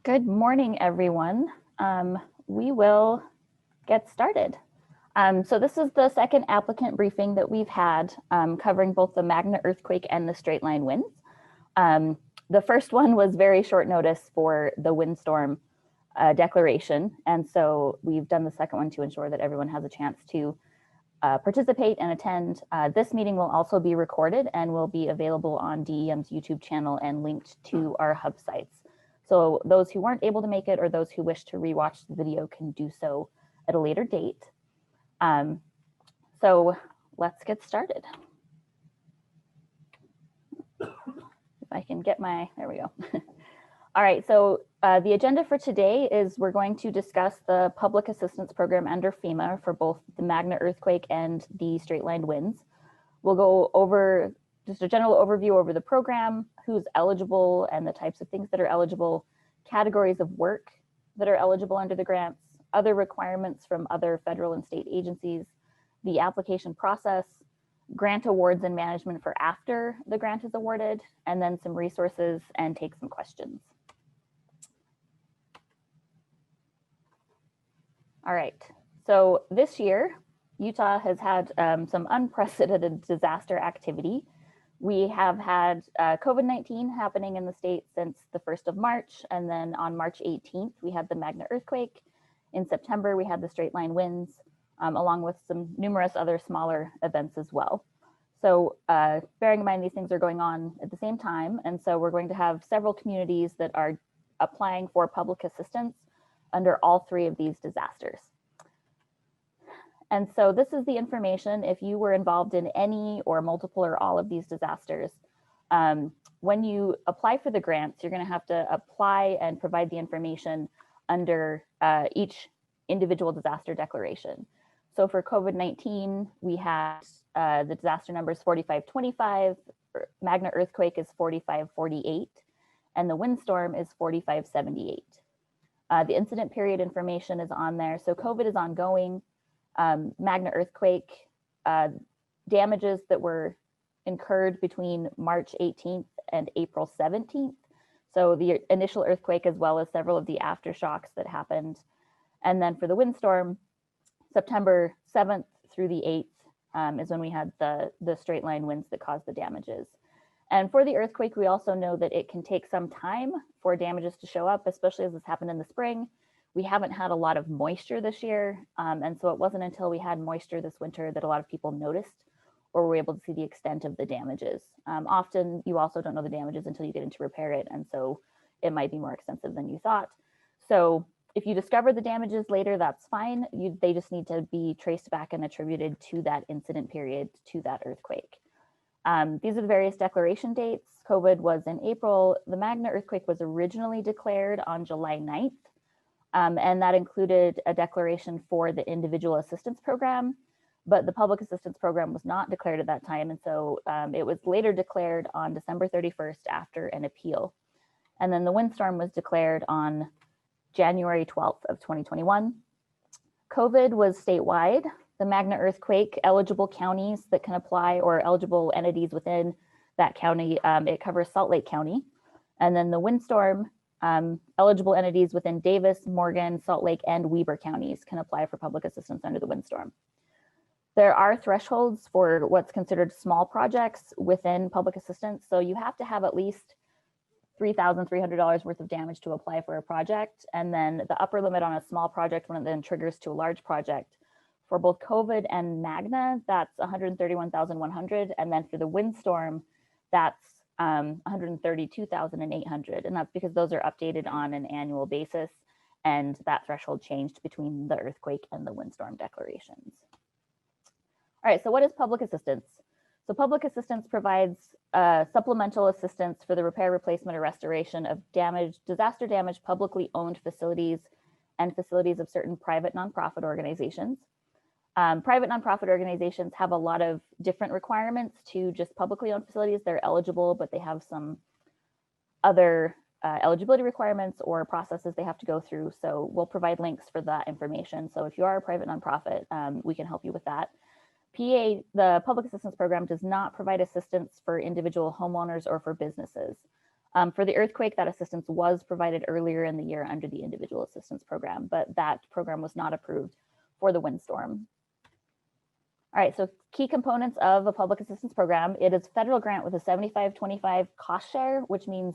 Good morning, everyone. We will get started. So this is the second applicant briefing that we've had covering both the Magna earthquake and the straight line winds. The first one was very short notice for the windstorm declaration. And so we've done the second one to ensure that everyone has a chance to participate and attend. This meeting will also be recorded and will be available on DEM's YouTube channel and linked to our hub sites. So those who weren't able to make it or those who wish to rewatch the video can do so at a later date. So let's get started. If I can get there we go. All right, so the agenda for today is we're going to discuss the public assistance program under FEMA for both the Magna earthquake and the straight line winds. We'll go over just a general overview over the program, who's eligible and the types of things that are eligible, categories of work that are eligible under the grants, other requirements from other federal and state agencies, the application process, grant awards and management for after the grant is awarded, and then some resources and take some questions. All right, so this year, Utah has had some unprecedented disaster activity. We have had COVID-19 happening in the state since the 1st of March, and then on March 18th, we had the Magna earthquake. In September, we had the straight line winds, along with some numerous other smaller events as well. So bearing in mind these things are going on at the same time, and so we're going to have several communities that are applying for public assistance under all three of these disasters. And so this is the information if you were involved in any or multiple or all of these disasters. When you apply for the grants, you're going to have to apply and provide the information under each individual disaster declaration. So for COVID-19, we had the disaster number is 4525, Magna earthquake is 4548, and the windstorm is 4578. The incident period information is on there. So COVID is ongoing. Magna earthquake damages that were incurred between March 18th and April 17th. So the initial earthquake as well as several of the aftershocks that happened. And then for the windstorm, September 7th through the 8th is when we had the straight line winds that caused the damages. And for the earthquake, we also know that it can take some time for damages to show up, especially as this happened in the spring. We haven't had a lot of moisture this year, and so it wasn't until we had moisture this winter that a lot of people noticed or were able to see the extent of the damages. Often you also don't know the damages until you get in to repair it, and so it might be more expensive than you thought. So if you discover the damages later, that's fine. They just need to be traced back and attributed to that incident period, to that earthquake. These are the various declaration dates. COVID was in April. The Magna earthquake was originally declared on July 9th. And that included a declaration for the individual assistance program, but the public assistance program was not declared at that time. And so it was later declared on December 31st after an appeal. And then the windstorm was declared on January 12th of 2021. COVID was statewide. The Magna earthquake, eligible counties that can apply or eligible entities within that county, it covers Salt Lake County. And then the windstorm, eligible entities within Davis, Morgan, Salt Lake, and Weber counties can apply for public assistance under the windstorm. There are thresholds for what's considered small projects within public assistance. So you have to have at least $3,300 worth of damage to apply for a project. And then the upper limit on a small project, when it then triggers to a large project, for both COVID and Magna, that's $131,100. And then for the windstorm, that's $132,800, and that's because those are updated on an annual basis, and that threshold changed between the earthquake and the windstorm declarations. All right, so what is public assistance? So public assistance provides supplemental assistance for the repair, replacement, or restoration of disaster damaged publicly owned facilities and facilities of certain private nonprofit organizations. Private nonprofit organizations have a lot of different requirements to just publicly owned facilities. They're eligible, but they have some other eligibility requirements or processes they have to go through. So we'll provide links for that information. So if you are a private nonprofit, we can help you with that. The public assistance program does not provide assistance for individual homeowners or for businesses. For the earthquake, that assistance was provided earlier in the year under the individual assistance program, but that program was not approved for the windstorm. All right, so key components of a public assistance program. It is a federal grant with a 75-25 cost share, which means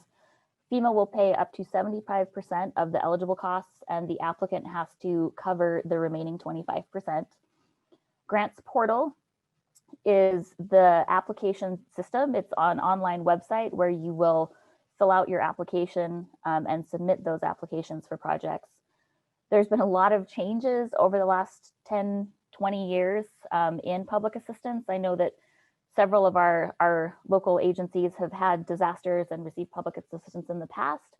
FEMA will pay up to 75% of the eligible costs, and the applicant has to cover the remaining 25%. Grants portal is the application system. It's an online website where you will fill out your application and submit those applications for projects. There's been a lot of changes over the last 10, 20 years in public assistance. I know that several of our local agencies have had disasters and received public assistance in the past,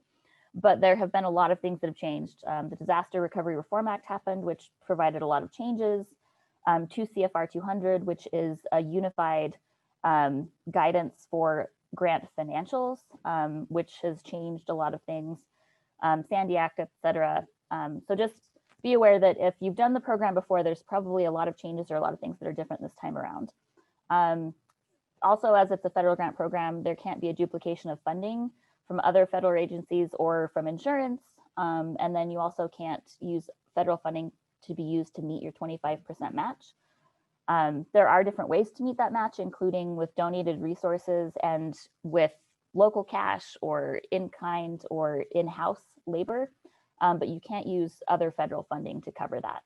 but there have been a lot of things that have changed. The Disaster Recovery Reform Act happened, which provided a lot of changes. 2 CFR 200, which is a unified guidance for grant financials, which has changed a lot of things. Sandy Act, et cetera. So just be aware that if you've done the program before, there's probably a lot of changes or a lot of things that are different this time around. Also, as it's a federal grant program, there can't be a duplication of funding from other federal agencies or from insurance. And then you also can't use federal funding to be used to meet your 25% match. There are different ways to meet that match, including with donated resources and with local cash or in-kind or in-house labor, but you can't use other federal funding to cover that.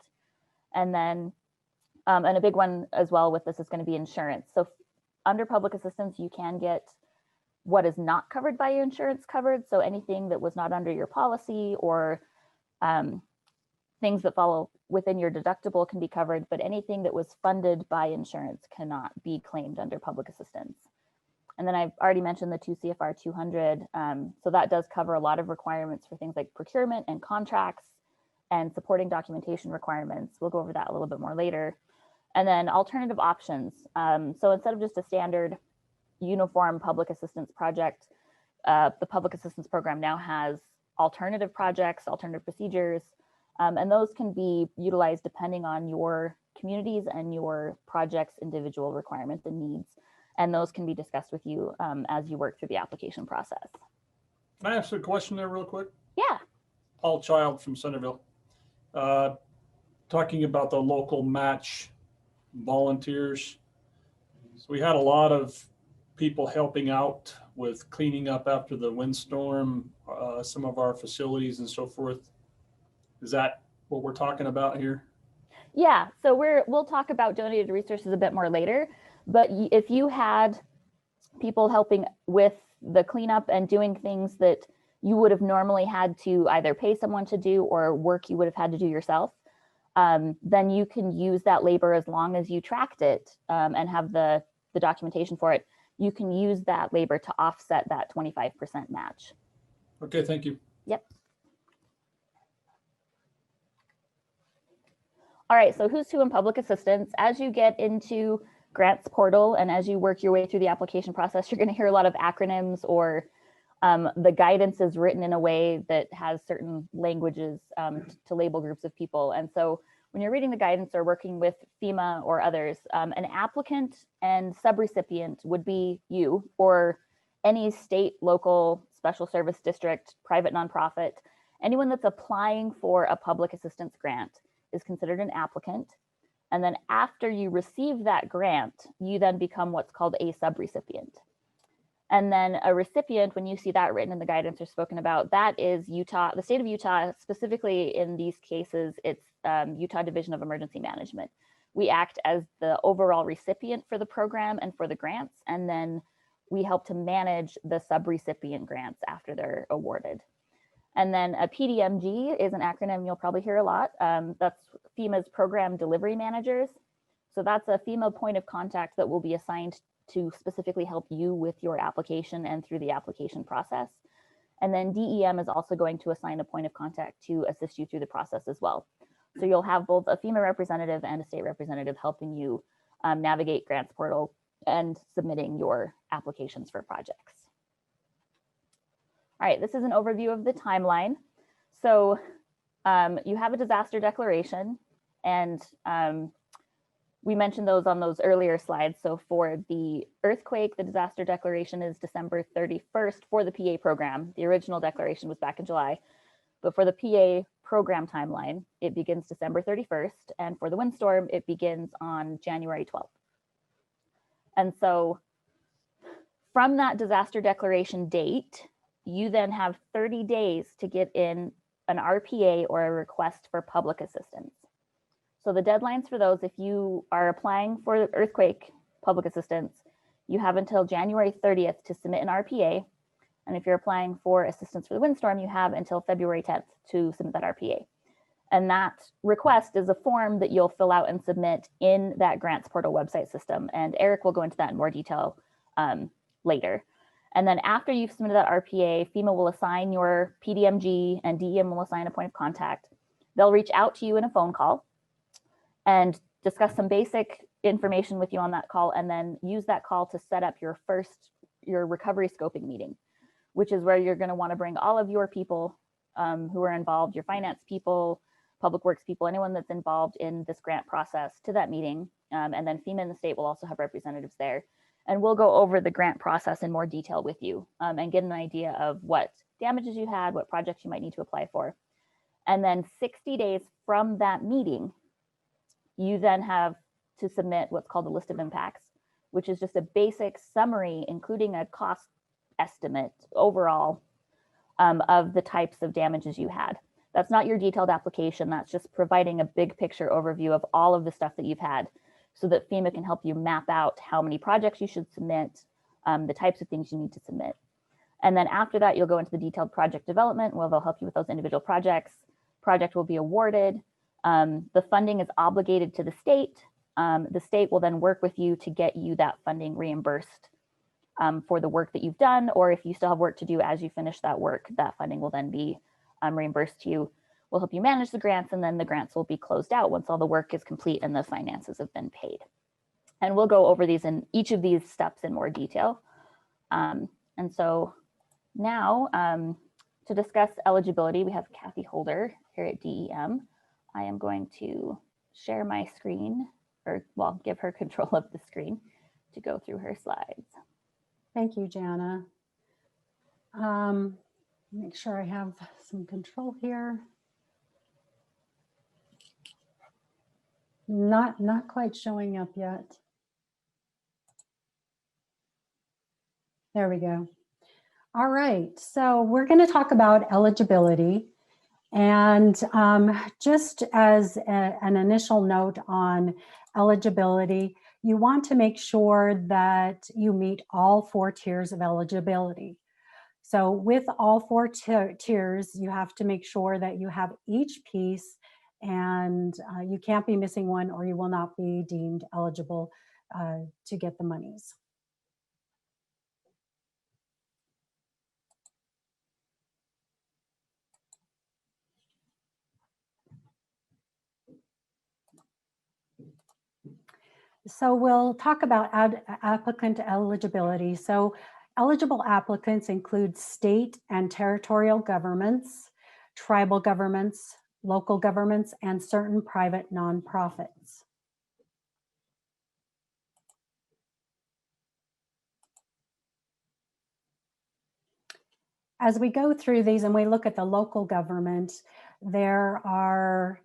And then, and a big one as well with this is going to be insurance. So under public assistance, you can get what is not covered by your insurance covered. So anything that was not under your policy or things that follow within your deductible can be covered, but anything that was funded by insurance cannot be claimed under public assistance. And then I've already mentioned the 2 CFR 200. So that does cover a lot of requirements for things like procurement and contracts and supporting documentation requirements. We'll go over that a little bit more later. And then alternative options. So instead of just a standard uniform public assistance project, the public assistance program now has alternative projects, alternative procedures, and those can be utilized depending on your communities and your project's individual requirements and needs. And those can be discussed with you as you work through the application process. Can I ask a question there real quick? Yeah. Paul Child from Centerville. Talking about the local match volunteers. So we had a lot of people helping out with cleaning up after the windstorm, some of our facilities and so forth. Is that what we're talking about here? Yeah, so we'll talk about donated resources a bit more later, but if you had people helping with the cleanup and doing things that you would have normally had to either pay someone to do or work you would have had to do yourself, then you can use that labor as long as you tracked it and have the documentation for it. You can use that labor to offset that 25% match. Okay, thank you. Yep. All right, so who's who in public assistance? As you get into grants portal and as you work your way through the application process, you're going to hear a lot of acronyms or the guidance is written in a way that has certain languages to label groups of people. And so when you're reading the guidance or working with FEMA or others, an applicant and subrecipient would be you or any state, local, special service district, private nonprofit, anyone that's applying for a public assistance grant is considered an applicant. And then after you receive that grant, you then become what's called a subrecipient. And then a recipient, when you see that written in the guidance or spoken about, that is Utah, the state of Utah, specifically in these cases, it's Utah Division of Emergency Management. We act as the overall recipient for the program and for the grants, and then we help to manage the subrecipient grants after they're awarded. And then a PDMG is an acronym you'll probably hear a lot. That's FEMA's Program Delivery Managers. So that's a FEMA point of contact that will be assigned to specifically help you with your application and through the application process. And then DEM is also going to assign a point of contact to assist you through the process as well. So you'll have both a FEMA representative and a state representative helping you navigate grants portal and submitting your applications for projects. All right, this is an overview of the timeline. So you have a disaster declaration and we mentioned those on those earlier slides. So for the earthquake, the disaster declaration is December 31st for the PA program. The original declaration was back in July. But for the PA program timeline, it begins December 31st. And for the windstorm, it begins on January 12th. And so from that disaster declaration date, you then have 30 days to get in an RPA or a request for public assistance. So the deadlines for those, if you are applying for earthquake public assistance, you have until January 30th to submit an RPA. And if you're applying for assistance for the windstorm, you have until February 10th to submit that RPA. And that request is a form that you'll fill out and submit in that grants portal website system. And Eric will go into that in more detail later. And then after you've submitted that RPA, FEMA will assign your PDMG and DEM will assign a point of contact. They'll reach out to you in a phone call and discuss some basic information with you on that call, and then use that call to set up your recovery scoping meeting, which is where you're going to want to bring all of your people who are involved, your finance people, public works people, anyone that's involved in this grant process to that meeting. And then FEMA and the state will also have representatives there. And we'll go over the grant process in more detail with you and get an idea of what damages you had, what projects you might need to apply for. And then 60 days from that meeting, you then have to submit what's called a list of impacts, which is just a basic summary, including a cost estimate overall of the types of damages you had. That's not your detailed application. That's just providing a big picture overview of all of the stuff that you've had so that FEMA can help you map out how many projects you should submit, the types of things you need to submit. And then after that, you'll go into the detailed project development where they'll help you with those individual projects. Project will be awarded. The funding is obligated to the state. The state will then work with you to get you that funding reimbursed for the work that you've done, or if you still have work to do as you finish that work, that funding will then be reimbursed to you. We'll help you manage the grants, and then the grants will be closed out once all the work is complete and the finances have been paid. And we'll go over these in each of these steps in more detail. And so now to discuss eligibility, we have Kathy Holder here at DEM. I am going to share my screen, or well, give her control of the screen to go through her slides. Thank you, Jana. Make sure I have some control here. Not quite showing up yet. There we go. All right, so we're going to talk about eligibility. And just as an initial note on eligibility, you want to make sure that you meet all 4 tiers of eligibility. So with all 4 tiers, you have to make sure that you have each piece, and you can't be missing one or you will not be deemed eligible to get the monies. So we'll talk about applicant eligibility. So eligible applicants include state and territorial governments, tribal governments, local governments, and certain private nonprofits. As we go through these and we look at the local government, there are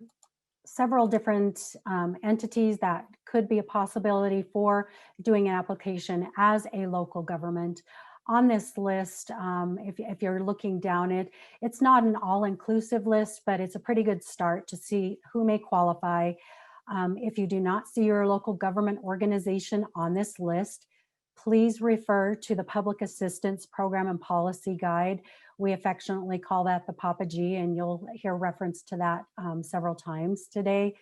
several different entities that could be a possibility for doing an application as a local government. On this list, if you're looking down it, it's not an all-inclusive list, but it's a pretty good start to see who may qualify. If you do not see your local government organization on this list, please refer to the Public Assistance Program and Policy Guide. We affectionately call that the Papa G, and you'll hear reference to that several times today.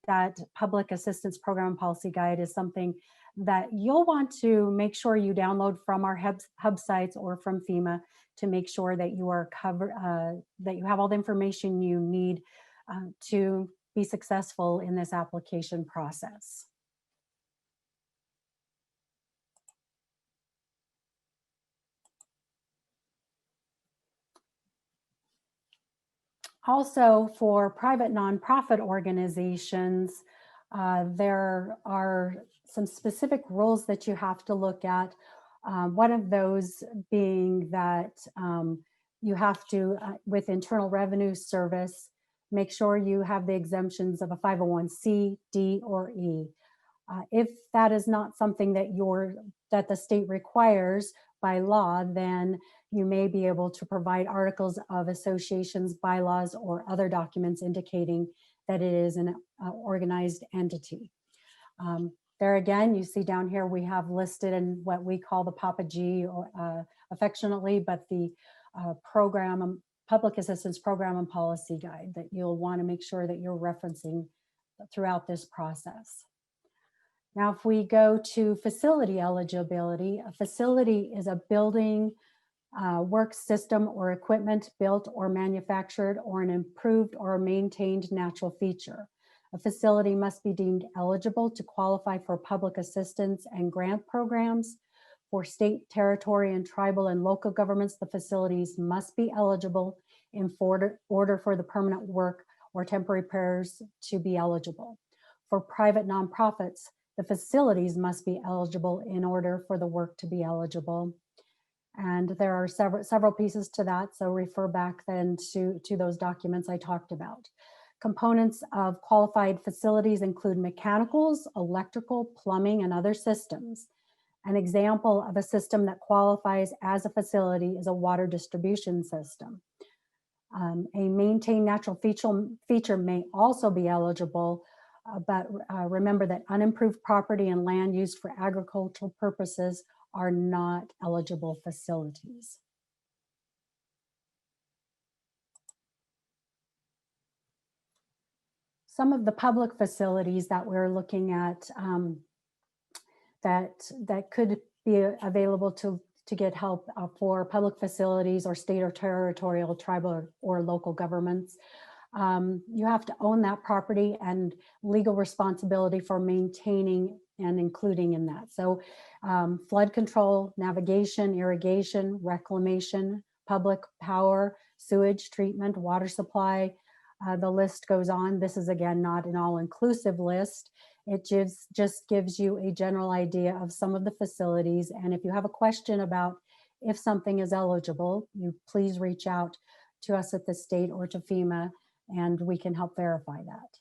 That Public Assistance Program and Policy Guide is something that you'll want to make sure you download from our hub sites or from FEMA to make sure that you are covered, that you have all the information you need to be successful in this application process. Also, for private nonprofit organizations, there are some specific rules that you have to look at. One of those being that you have to, with Internal Revenue Service, make sure you have the exemptions of a 501c, D, or E. If that is not something that the state requires by law, then you may be able to provide articles of associations, bylaws, or other documents indicating that it is an organized entity. There again, you see down here, we have listed in what we call the Papa G, or affectionately, but the Public Assistance Program and Policy Guide that you'll want to make sure that you're referencing throughout this process. Now, if we go to facility eligibility, a facility is a building, work system, or equipment built or manufactured, or an improved or maintained natural feature. A facility must be deemed eligible to qualify for public assistance and grant programs. For state, territory, and tribal and local governments, the facilities must be eligible in order for the permanent work or temporary repairs to be eligible. For private nonprofits, the facilities must be eligible in order for the work to be eligible. And there are several pieces to that, so refer back then to those documents I talked about. Components of qualified facilities include mechanicals, electrical, plumbing, and other systems. An example of a system that qualifies as a facility is a water distribution system. A maintained natural feature may also be eligible, but remember that unimproved property and land used for agricultural purposes are not eligible facilities. Some of the public facilities that we're looking at that could be available to get help for public facilities or state or territorial, tribal, or local governments. You have to own that property and legal responsibility for maintaining and including in that. So flood control, navigation, irrigation, reclamation, public power, sewage treatment, water supply, the list goes on. This is again not an all-inclusive list. It just gives you a general idea of some of the facilities. And if you have a question about if something is eligible, you please reach out to us at the state or to FEMA, and we can help verify that.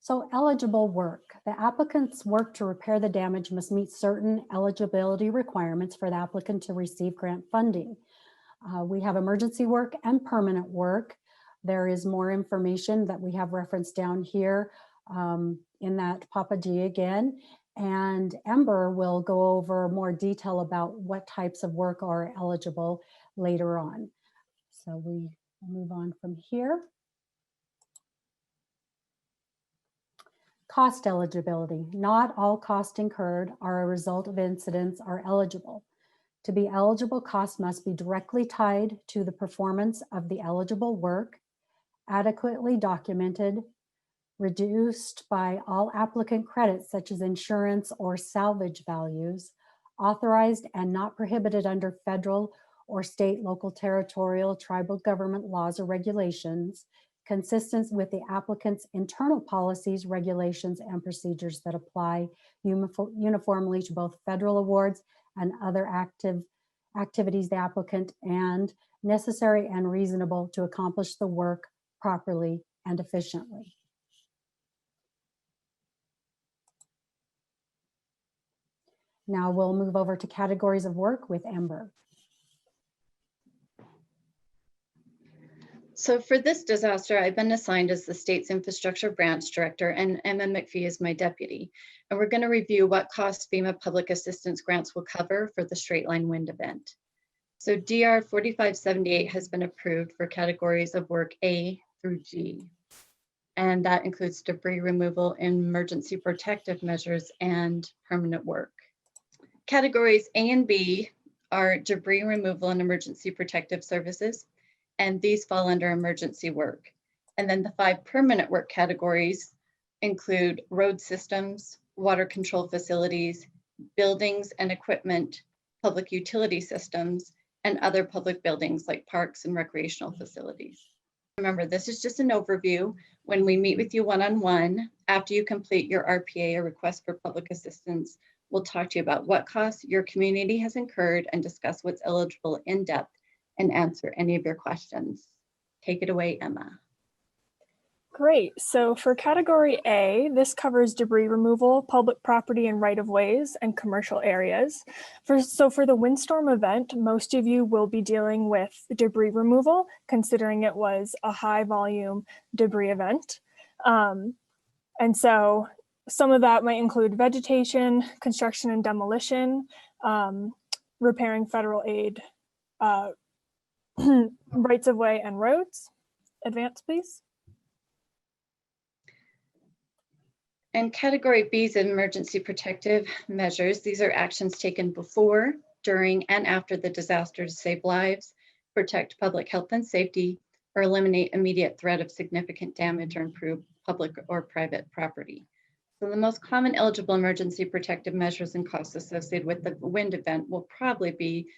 So eligible work. The applicant's work to repair the damage must meet certain eligibility requirements for the applicant to receive grant funding. We have emergency work and permanent work. There is more information that we have referenced down here in that Papa G again. And Ember will go over more detail about what types of work are eligible later on. So we move on from here. Cost eligibility. Not all costs incurred are a result of incidents are eligible. To be eligible, costs must be directly tied to the performance of the eligible work, adequately documented, reduced by all applicant credits such as insurance or salvage values, authorized and not prohibited under federal or state, local, territorial, tribal government laws or regulations, consistent with the applicant's internal policies, regulations, and procedures that apply uniformly to both federal awards and other activities the applicant, and necessary and reasonable to accomplish the work properly and efficiently. Now we'll move over to categories of work with Ember. So for this disaster, I've been assigned as the state's infrastructure branch director, and Emma McPhee is my deputy. And we're going to review what costs FEMA public assistance grants will cover for the straight line wind event. So DR 4578 has been approved for categories of work A through G. And that includes debris removal, emergency protective measures, and permanent work. Categories A and B are debris removal and emergency protective services, and these fall under emergency work. And then the 5 permanent work categories include road systems, water control facilities, buildings and equipment, public utility systems, and other public buildings like parks and recreational facilities. remember, this is just an overview. When we meet with you one-on-one, after you complete your RPA, or request for public assistance, we'll talk to you about what costs your community has incurred and discuss what's eligible in depth and answer any of your questions. Take it away, Emma. Great. So for category A, this covers debris removal, public property and right-of-ways, and commercial areas. So for the windstorm event, most of you will be dealing with debris removal, considering it was a high volume debris event. And so some of that might include vegetation, construction and demolition, repairing federal aid, rights of way and roads. Advance, please. And category B is emergency protective measures. These are actions taken before, during, and after the disaster to save lives, protect public health and safety, or eliminate immediate threat of significant damage or improve public or private property. So the most common eligible emergency protective measures and costs associated with the wind event will probably be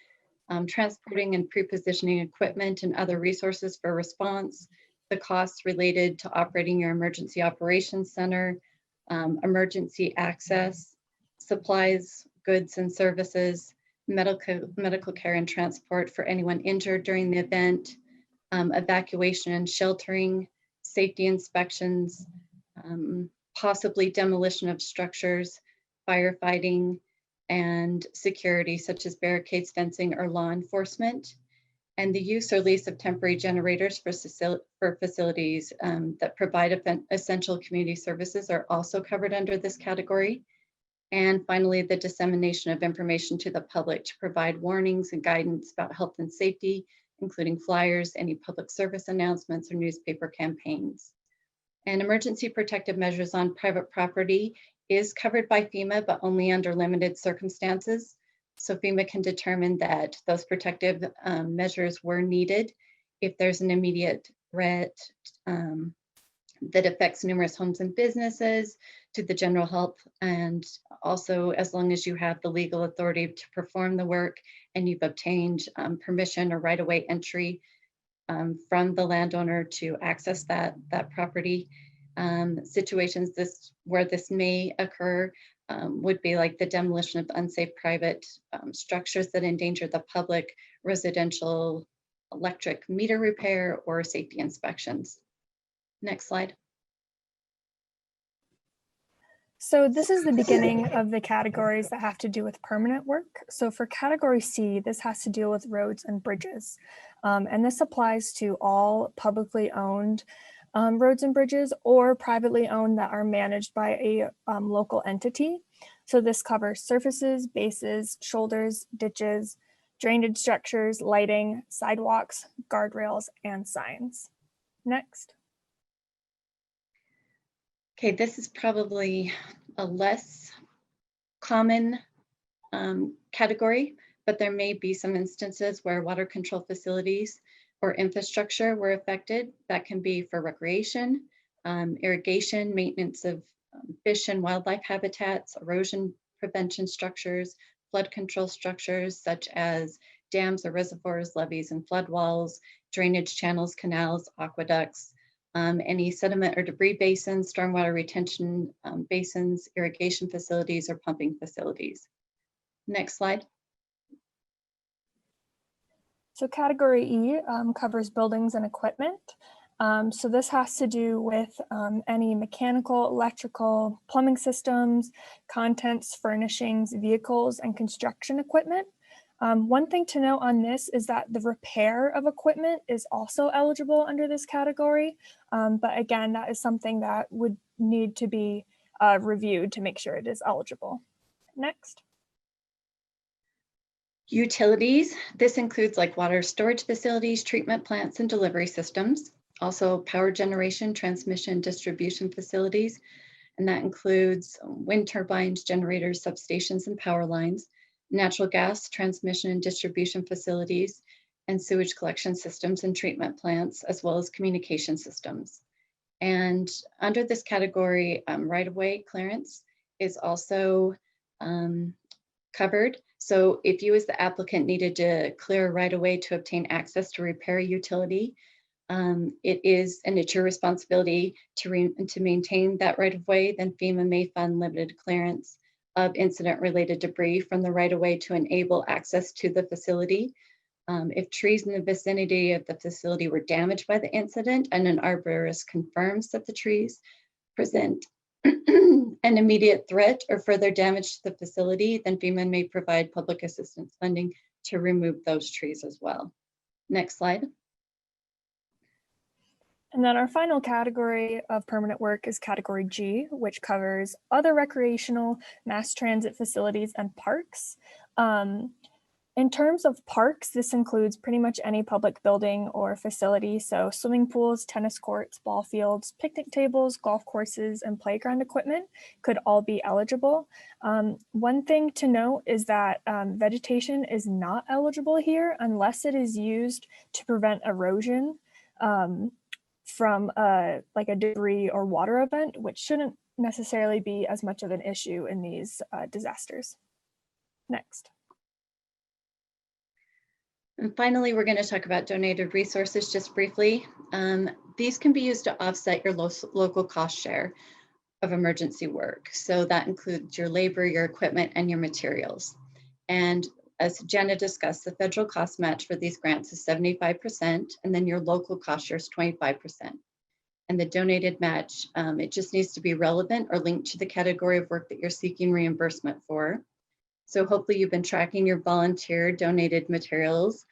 transporting and pre-positioning equipment and other resources for response, the costs related to operating your emergency operations center, emergency access, supplies, goods and services, medical care and transport for anyone injured during the event, evacuation and sheltering, safety inspections, possibly demolition of structures, firefighting, and security such as barricades, fencing, or law enforcement. And the use or lease of temporary generators for facilities that provide essential community services are also covered under this category. And finally, the dissemination of information to the public to provide warnings and guidance about health and safety, including flyers, any public service announcements, or newspaper campaigns. And emergency protective measures on private property is covered by FEMA, but only under limited circumstances. So FEMA can determine that those protective measures were needed if there's an immediate threat that affects numerous homes and businesses, to the general health, and also as long as you have the legal authority to perform the work and you've obtained permission or right-of-way entry from the landowner to access that property. Situations where this may occur would be like the demolition of unsafe private structures that endanger the public, residential electric meter repair, or safety inspections. Next slide. So this is the beginning of the categories that have to do with permanent work. So for category C, this has to deal with roads and bridges. And this applies to all publicly owned roads and bridges or privately owned that are managed by a local entity. So this covers surfaces, bases, shoulders, ditches, drainage structures, lighting, sidewalks, guardrails, and signs. Next. Okay, this is probably a less common category, but there may be some instances where water control facilities or infrastructure were affected. That can be for recreation, irrigation, maintenance of fish and wildlife habitats, erosion prevention structures, flood control structures such as dams or reservoirs, levees and flood walls, drainage channels, canals, aqueducts, any sediment or debris basins, stormwater retention basins, irrigation facilities, or pumping facilities. Next slide. So category E covers buildings and equipment. So this has to do with any mechanical, electrical, plumbing systems, contents, furnishings, vehicles, and construction equipment. One thing to note on this is that the repair of equipment is also eligible under this category. But again, that is something that would need to be reviewed to make sure it is eligible. Next. Utilities. This includes like water storage facilities, treatment plants, and delivery systems. Also power generation, transmission, distribution facilities. And that includes wind turbines, generators, substations, and power lines, natural gas transmission and distribution facilities, and sewage collection systems and treatment plants, as well as communication systems. And under this category, right-of-way clearance is also covered. So if you as the applicant needed to clear right-of-way to obtain access to repair a utility, And it's your responsibility to maintain that right of way, then FEMA may fund limited clearance of incident-related debris from the right of way to enable access to the facility. If trees in the vicinity of the facility were damaged by the incident and an arborist confirms that the trees present an immediate threat or further damage to the facility, then FEMA may provide public assistance funding to remove those trees as well. Next slide. And then our final category of permanent work is category G, which covers other recreational, mass transit facilities, and parks. In terms of parks, this includes pretty much any public building or facility. So swimming pools, tennis courts, ball fields, picnic tables, golf courses, and playground equipment could all be eligible. One thing to note is that vegetation is not eligible here unless it is used to prevent erosion from like a debris or water event, which shouldn't necessarily be as much of an issue in these disasters. Next. And finally, we're going to talk about donated resources just briefly. These can be used to offset your local cost share of emergency work. So that includes your labor, your equipment, and your materials. And as Jenna discussed, the federal cost match for these grants is 75%, and then your local cost share is 25%. And the donated match, it just needs to be relevant or linked to the category of work that you're seeking reimbursement for. So hopefully you've been tracking your volunteer donated materials.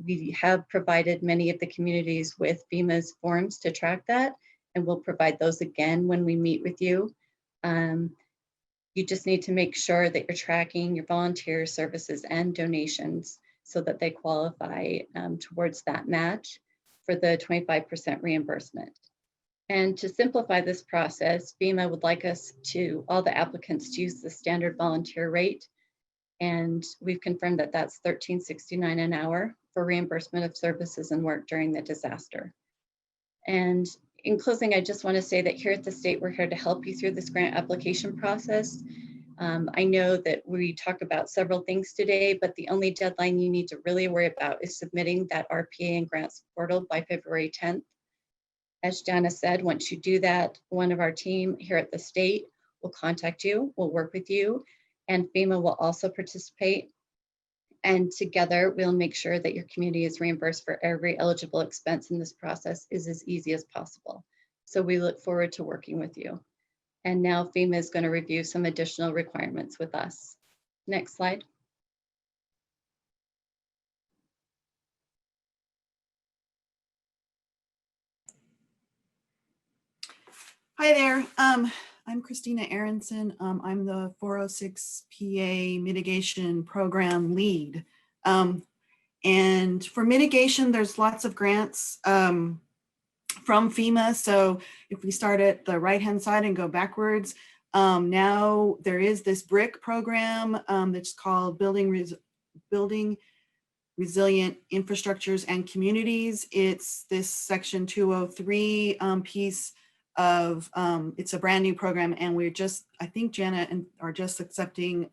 We have provided many of the communities with FEMA's forms to track that, and we'll provide those again when we meet with you. You just need to make sure that you're tracking your volunteer services and donations so that they qualify towards that match for the 25% reimbursement. And to simplify this process, FEMA would like us to, all the applicants, to use the standard volunteer rate. And we've confirmed that that's $13.69 an hour for reimbursement of services and work during the disaster. And in closing, I just want to say that here at the state, we're here to help you through this grant application process. I know that we talked about several things today, but the only deadline you need to really worry about is submitting that RPA and grants portal by February 10th. As Jana said, once you do that, one of our team here at the state will contact you, will work with you, and FEMA will also participate. And together, we'll make sure that your community is reimbursed for every eligible expense in this process is as easy as possible. So we look forward to working with you. And now FEMA is going to review some additional requirements with us. Next slide. Hi there. I'm Christina Aronson. I'm the 406 PA Mitigation Program Lead. And for mitigation, there's lots of grants from FEMA. So if we start at the right-hand side and go backwards, now there is this BRIC program that's called Building Resilient Infrastructures and Communities. It's this Section 203 piece of, it's a brand new program, and we're just, I think Jana are just accepting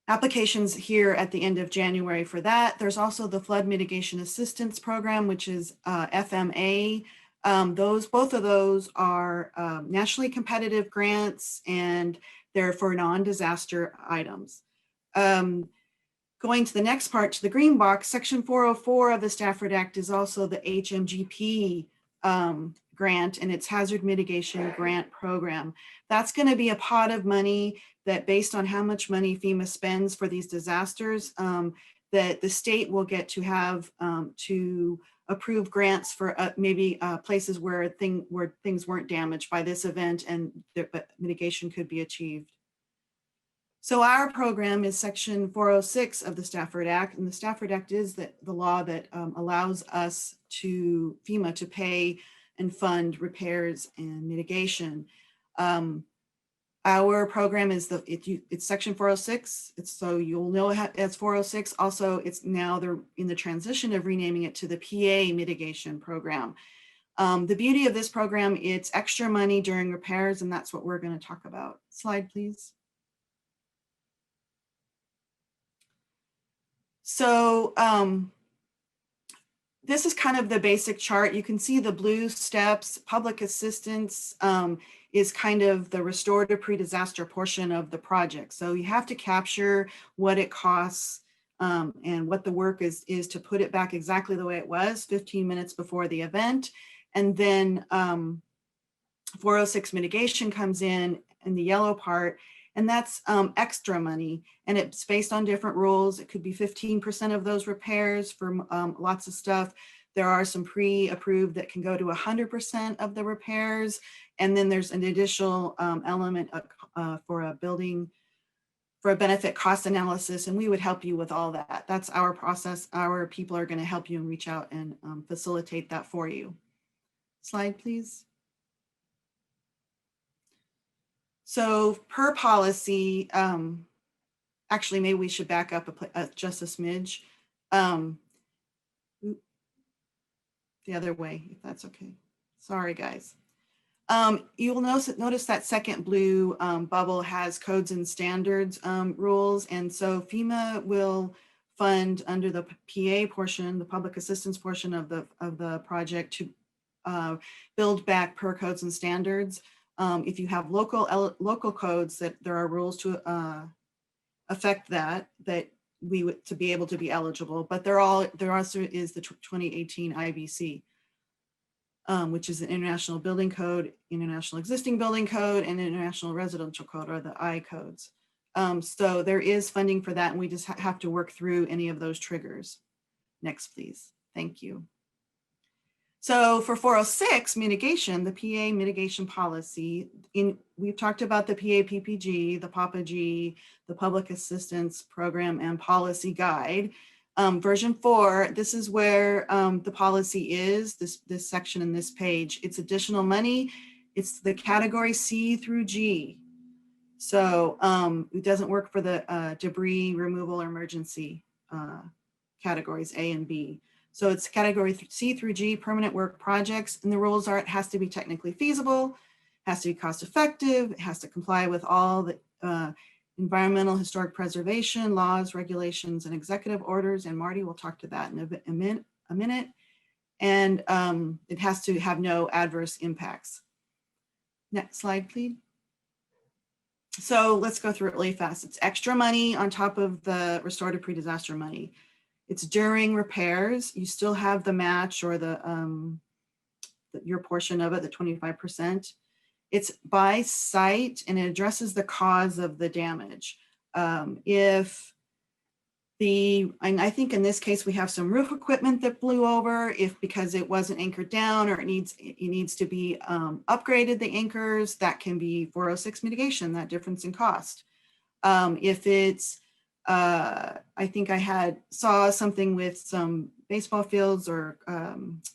applications here at the end of January for that. There's also the Flood Mitigation Assistance Program, which is FMA. Both of those are nationally competitive grants, and they're for non-disaster items. Going to the next part, to the green box, Section 404 of the Stafford Act is also the HMGP grant, and it's Hazard Mitigation Grant Program. That's going to be a pot of money that, based on how much money FEMA spends for these disasters, that the state will get to have to approve grants for maybe places where things weren't damaged by this event, and but mitigation could be achieved. So our program is Section 406 of the Stafford Act, and the Stafford Act is the law that allows us to FEMA to pay and fund repairs and mitigation. Our program is it's Section 406. So you'll know it's 406. Also, it's now they're in the transition of renaming it to the PA Mitigation Program. The beauty of this program, it's extra money during repairs, and that's what we're going to talk about. Slide, please. So this is kind of the basic chart. You can see the blue steps. Public assistance is kind of the restorative pre-disaster portion of the project. So you have to capture what it costs and what the work is to put it back exactly the way it was 15 minutes before the event. And then 406 mitigation comes in the yellow part, and that's extra money. And it's based on different rules. It could be 15% of those repairs for lots of stuff. There are some pre-approved that can go to 100% of the repairs. And then there's an additional element for a building, for a benefit cost analysis. And we would help you with all that. That's our process. Our people are going to help you and reach out and facilitate that for you. Slide, please. So per policy, actually, maybe we should back up just a smidge. The other way, if that's okay. Sorry, guys. You will notice that second blue bubble has codes and standards rules. And so FEMA will fund under the PA portion, the public assistance portion of the project, to build back per codes and standards. If you have local codes, that there are rules to affect that we would to be able to be eligible, but there also is the 2018 IBC, which is the International Building Code, International Existing Building Code, and International Residential Code, or the I codes. So there is funding for that, and we just have to work through any of those triggers. Next, please. Thank you. So for 406 mitigation, the PA mitigation policy, we've talked about the PA PPG, the PAPA-G, the Public Assistance Program and Policy Guide. Version 4, this is where the policy is, this section in this page. It's additional money. It's the category C through G. So it doesn't work for the debris removal or emergency categories A and B. So it's category C through G, permanent work projects, and the rules are it has to be technically feasible, has to be cost effective, it has to comply with all the environmental historic preservation laws, regulations, and executive orders, and Marty will talk to that in a minute. And it has to have no adverse impacts. Next slide, please. So let's go through it really fast. It's extra money on top of the restorative pre-disaster money. It's during repairs. You still have the match or your portion of it, the 25%. It's by site, and it addresses the cause of the damage. And I think in this case, we have some roof equipment that blew over, because it wasn't anchored down, or it needs to be upgraded, the anchors, that can be 406 mitigation, that difference in cost. If it's, I think I saw something with some baseball fields or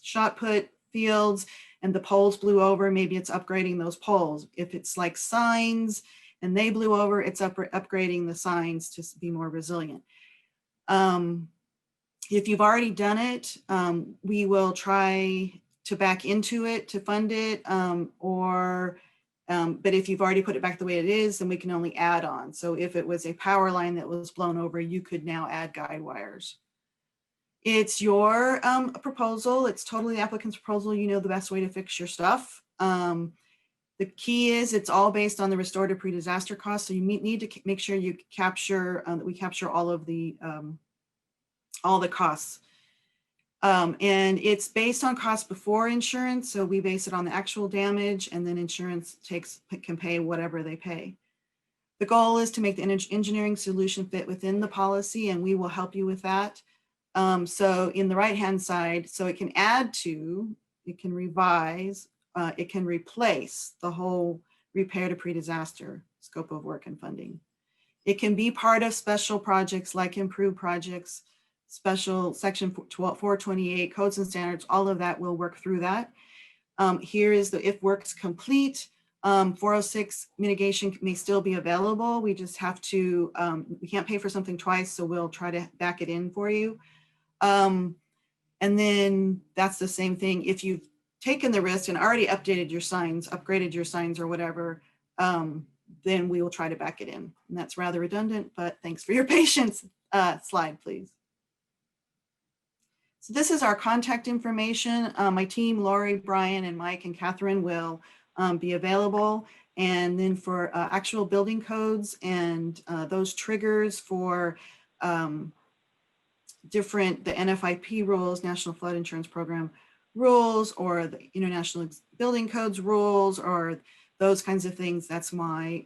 shot put fields, and the poles blew over, maybe it's upgrading those poles. If it's like signs and they blew over, it's upgrading the signs to be more resilient. If you've already done it, we will try to back into it to fund it, but if you've already put it back the way it is, then we can only add on. So if it was a power line that was blown over, you could now add guide wires. It's your proposal. It's totally the applicant's proposal. You know the best way to fix your stuff. The key is it's all based on the restorative pre-disaster cost. So you need to make sure you capture, that we capture all the costs. And it's based on cost before insurance. So we base it on the actual damage, and then insurance can pay whatever they pay. The goal is to make the engineering solution fit within the policy, and we will help you with that. So in the right-hand side, so it can add to, it can revise, it can replace the whole repair to pre-disaster scope of work and funding. It can be part of special projects like improved projects, special section 428 codes and standards, all of that will work through that. Here is the if work's complete, 406 mitigation may still be available. We just have to, we can't pay for something twice, so we'll try to back it in for you. And then that's the same thing. If you've taken the risk and already updated your signs, upgraded your signs or whatever, then we will try to back it in. And that's rather redundant, but thanks for your patience. Slide, please. So this is our contact information. My team, Lori, Brian, and Mike and Catherine will be available. And then for actual building codes and those triggers for different, the NFIP rules, National Flood Insurance Program rules, or the International Building Codes rules, or those kinds of things, that's my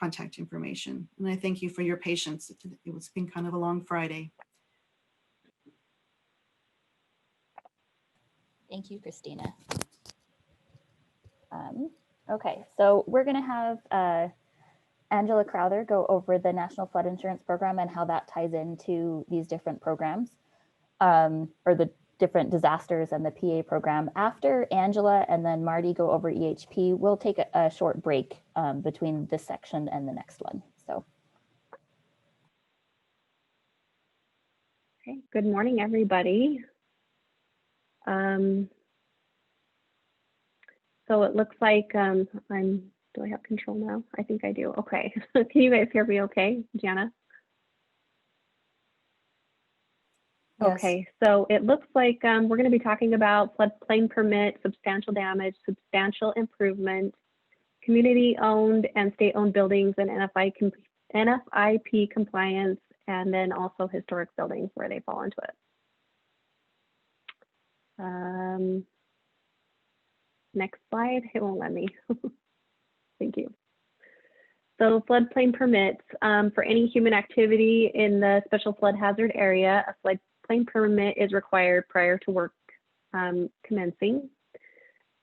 contact information. And I thank you for your patience. It's been kind of a long Friday. Thank you, Christina. Okay, so we're going to have Angela Crowther go over the National Flood Insurance Program and how that ties into these different programs, or the different disasters and the PA program. After Angela and then Marty go over EHP, we'll take a short break between this section and the next one. So. Okay, good morning, everybody. So it looks like do I have control now? I think I do. Okay. Can you guys hear me okay, Jana? Yes. Okay, so it looks like we're going to be talking about floodplain permit, substantial damage, substantial improvement, community-owned and state-owned buildings, and NFIP compliance, and then also historic buildings where they fall into it. Next slide. It won't let me. Thank you. So floodplain permits for any human activity in the special flood hazard area, a floodplain permit is required prior to work commencing.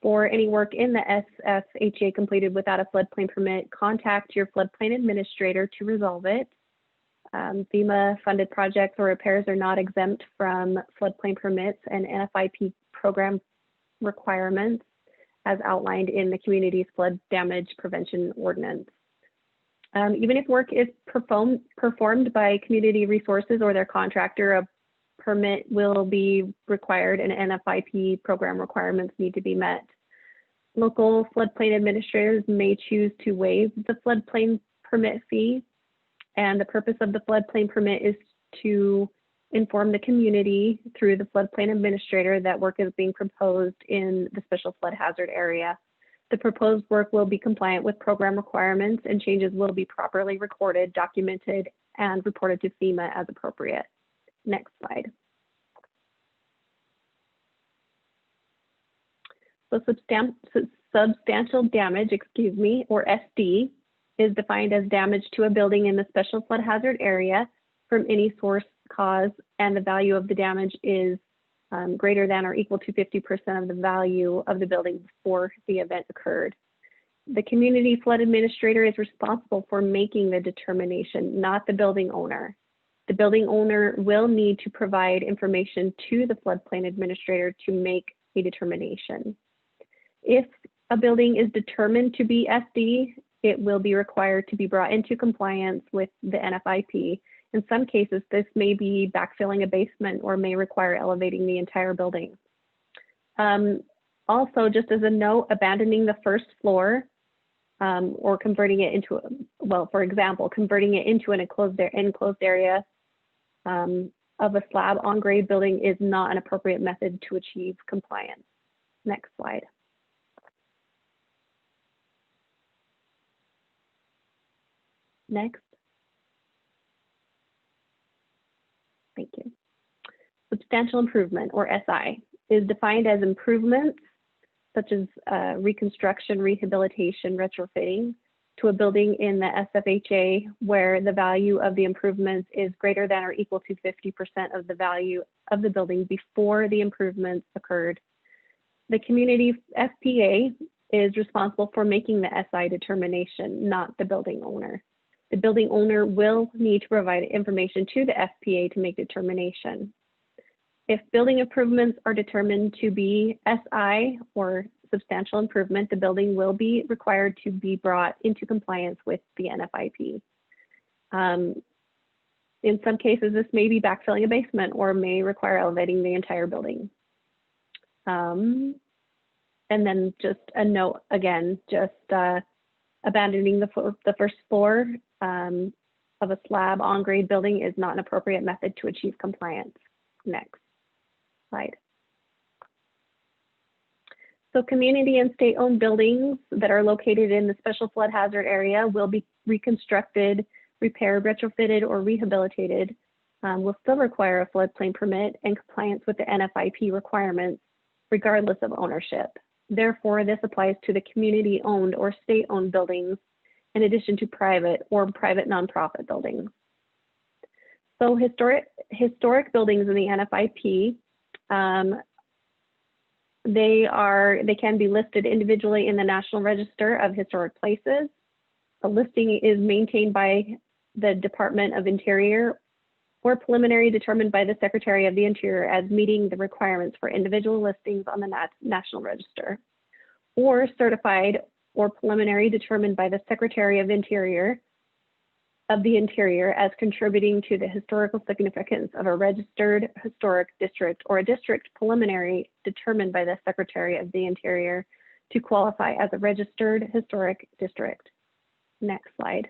For any work in the SFHA completed without a floodplain permit, contact your floodplain administrator to resolve it. FEMA funded projects or repairs are not exempt from floodplain permits and NFIP program requirements as outlined in the community's flood damage prevention ordinance. Even if work is performed by community resources or their contractor, a permit will be required and NFIP program requirements need to be met. Local floodplain administrators may choose to waive the floodplain permit fee, and the purpose of the floodplain permit is to inform the community through the floodplain administrator that work is being proposed in the special flood hazard area. The proposed work will be compliant with program requirements, and changes will be properly recorded, documented, and reported to FEMA as appropriate. Next slide. So substantial damage, or SD, is defined as damage to a building in the special flood hazard area from any source, cause, and the value of the damage is greater than or equal to 50% of the value of the building before the event occurred. The community flood administrator is responsible for making the determination, not the building owner. The building owner will need to provide information to the floodplain administrator to make a determination. If a building is determined to be SD, it will be required to be brought into compliance with the NFIP. In some cases, this may be backfilling a basement or may require elevating the entire building. Also, just as a note, abandoning the first floor or converting it into, for example, converting it into an enclosed area of a slab on grade building is not an appropriate method to achieve compliance. Next slide. Next. Thank you. Substantial improvement, or SI, is defined as improvements such as reconstruction, rehabilitation, retrofitting to a building in the SFHA where the value of the improvements is greater than or equal to 50% of the value of the building before the improvements occurred. The community FPA is responsible for making the SI determination, not the building owner. The building owner will need to provide information to the FPA to make determination. If building improvements are determined to be SI or substantial improvement, the building will be required to be brought into compliance with the NFIP. In some cases, this may be backfilling a basement or may require elevating the entire building. And then just a note again, just abandoning the first floor of a slab on grade building is not an appropriate method to achieve compliance. Next. slide. So community and state-owned buildings that are located in the special flood hazard area will be reconstructed, repaired, retrofitted, or rehabilitated, will still require a floodplain permit and compliance with the NFIP requirements, regardless of ownership. Therefore, this applies to the community-owned or state-owned buildings in addition to private or private nonprofit buildings. So historic buildings in the NFIP, they can be listed individually in the National Register of Historic Places. The listing is maintained by the Department of Interior or preliminary determined by the Secretary of the Interior as meeting the requirements for individual listings on the National Register, or certified or preliminary determined by the Secretary of the Interior as contributing to the historical significance of a registered historic district, or a district preliminary determined by the Secretary of the Interior to qualify as a registered historic district. Next slide.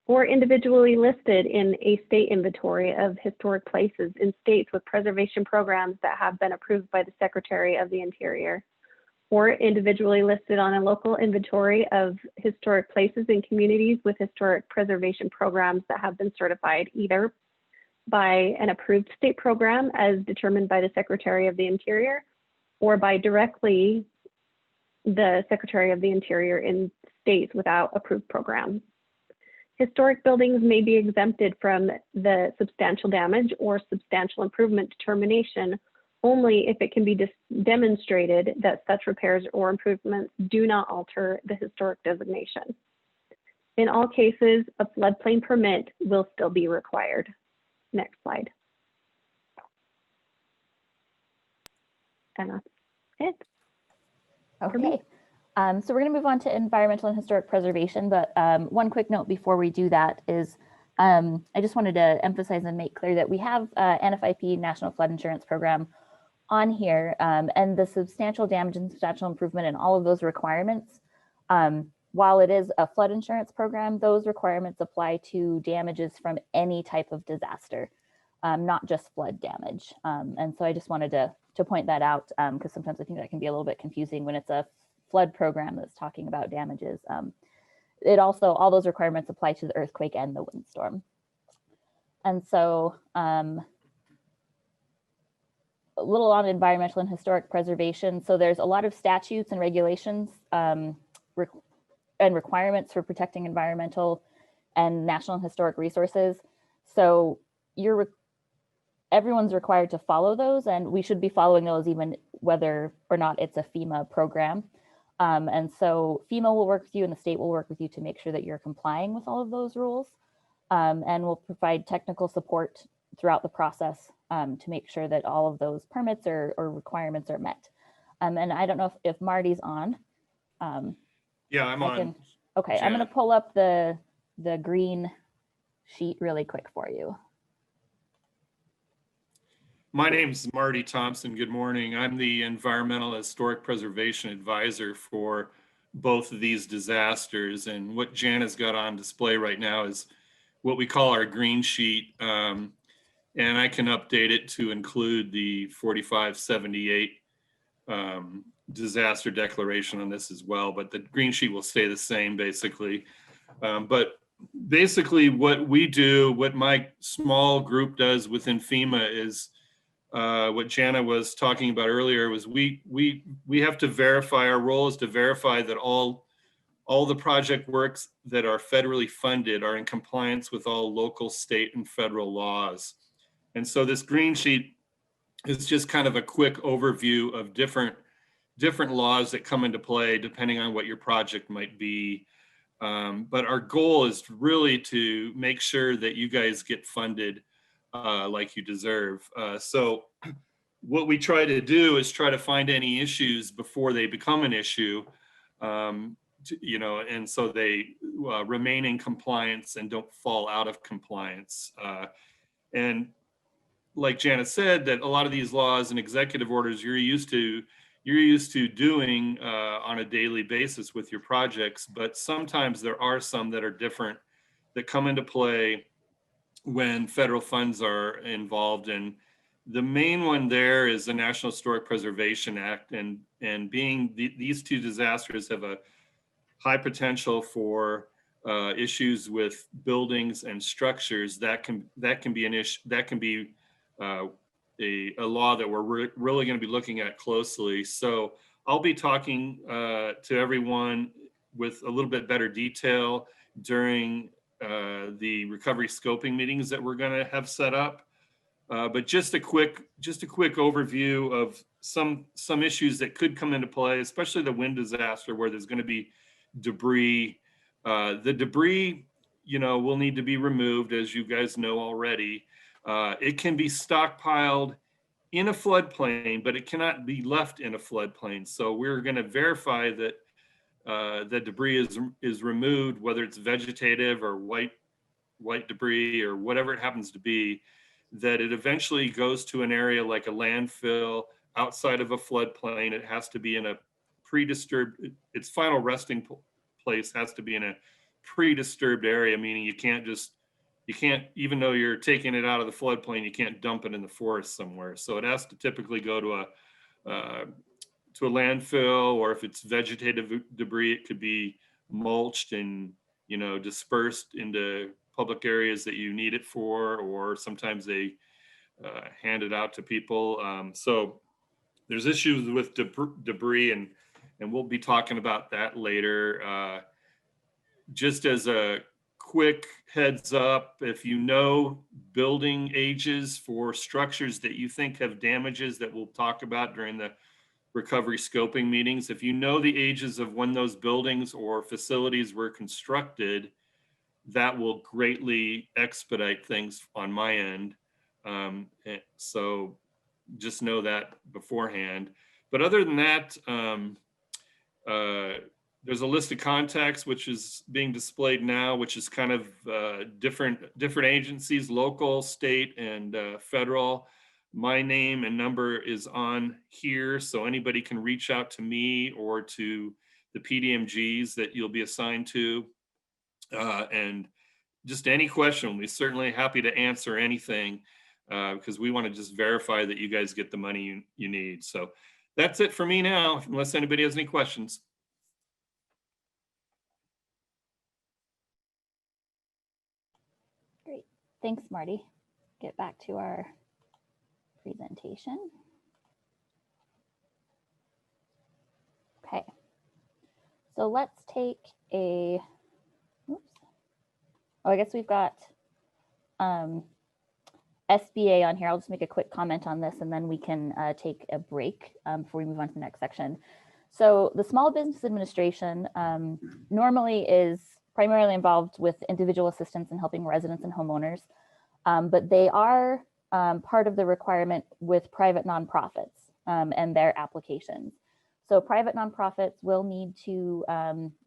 Or individually listed in a state inventory of historic places in states with preservation programs that have been approved by the Secretary of the Interior, or individually listed on a local inventory of historic places in communities with historic preservation programs that have been certified either by an approved state program as determined by the Secretary of the Interior, or by directly the Secretary of the Interior in states without approved programs. Historic buildings may be exempted from the substantial damage or substantial improvement determination only if it can be demonstrated that such repairs or improvements do not alter the historic designation. In all cases, a floodplain permit will still be required. Next slide. And that's it. Okay. So we're going to move on to environmental and historic preservation, but one quick note before we do that is I just wanted to emphasize and make clear that we have NFIP National Flood Insurance Program on here, and the substantial damage and substantial improvement and all of those requirements, while it is a flood insurance program, those requirements apply to damages from any type of disaster, not just flood damage. And so I just wanted to point that out because sometimes I think that can be a little bit confusing when it's a flood program that's talking about damages. It also, all those requirements apply to the earthquake and the windstorm. And so a little on environmental and historic preservation. So there's a lot of statutes and regulations and requirements for protecting environmental and national and historic resources. So everyone's required to follow those, and we should be following those even whether or not it's a FEMA program. And so FEMA will work with you and the state will work with you to make sure that you're complying with all of those rules. And we'll provide technical support throughout the process to make sure that all of those permits or requirements are met. And I don't know if Marty's on. Yeah, I'm on. Okay, I'm going to pull up the green sheet really quick for you. My name's Marty Thompson. Good morning. I'm the Environmental Historic Preservation Advisor for both of these disasters. And what Jana's got on display right now is what we call our green sheet. And I can update it to include the 4578 disaster declaration on this as well. But the green sheet will stay the same basically. But basically what we do, what my small group does within FEMA is what Jana was talking about earlier was we have to verify, our role is to verify that all the project works that are federally funded are in compliance with all local, state, and federal laws. And so this green sheet is just kind of a quick overview of different laws that come into play depending on what your project might be. But our goal is really to make sure that you guys get funded like you deserve. So what we try to do is try to find any issues before they become an issue, and so they remain in compliance and don't fall out of compliance. And like Janet said, that a lot of these laws and executive orders you're used to doing on a daily basis with your projects, but sometimes there are some that are different that come into play when federal funds are involved. And the main one there is the National Historic Preservation Act. And being these two disasters have a high potential for issues with buildings and structures, that can be an issue, that can be a law that we're really going to be looking at closely. So I'll be talking to everyone with a little bit better detail during the recovery scoping meetings that we're going to have set up. But just a quick overview of some issues that could come into play, especially the wind disaster where there's going to be debris. The debris, will need to be removed, as you guys know already. It can be stockpiled in a floodplain, but it cannot be left in a floodplain. So we're going to verify that the debris is removed, whether it's vegetative or white debris or whatever it happens to be, that it eventually goes to an area like a landfill outside of a floodplain. It has to be in a pre-disturbed, its final resting place has to be in a pre-disturbed area, meaning you can't, even though you're taking it out of the floodplain, you can't dump it in the forest somewhere. So it has to typically go to a landfill, or if it's vegetative debris, it could be mulched and, dispersed into public areas that you need it for, or sometimes they hand it out to people. So there's issues with debris, and we'll be talking about that later. Just as a quick heads up, if you know building ages for structures that you think have damages that we'll talk about during the recovery scoping meetings, if you know the ages of when those buildings or facilities were constructed, that will greatly expedite things on my end. So just know that beforehand. But other than that, there's a list of contacts which is being displayed now, which is kind of different agencies, local, state, and federal. My name and number is on here, so anybody can reach out to me or to the PDMGs that you'll be assigned to. And just any question, we're certainly happy to answer anything, because we want to just verify that you guys get the money you need. So that's it for me now, unless anybody has any questions. Great. Thanks, Marty. Get back to our presentation. Okay. So let's take a, oops. Oh, I guess we've got SBA on here. I'll just make a quick comment on this and then we can take a break before we move on to the next section. So the Small Business Administration normally is primarily involved with individual assistance in helping residents and homeowners, but they are part of the requirement with private nonprofits and their applications. So private nonprofits will need to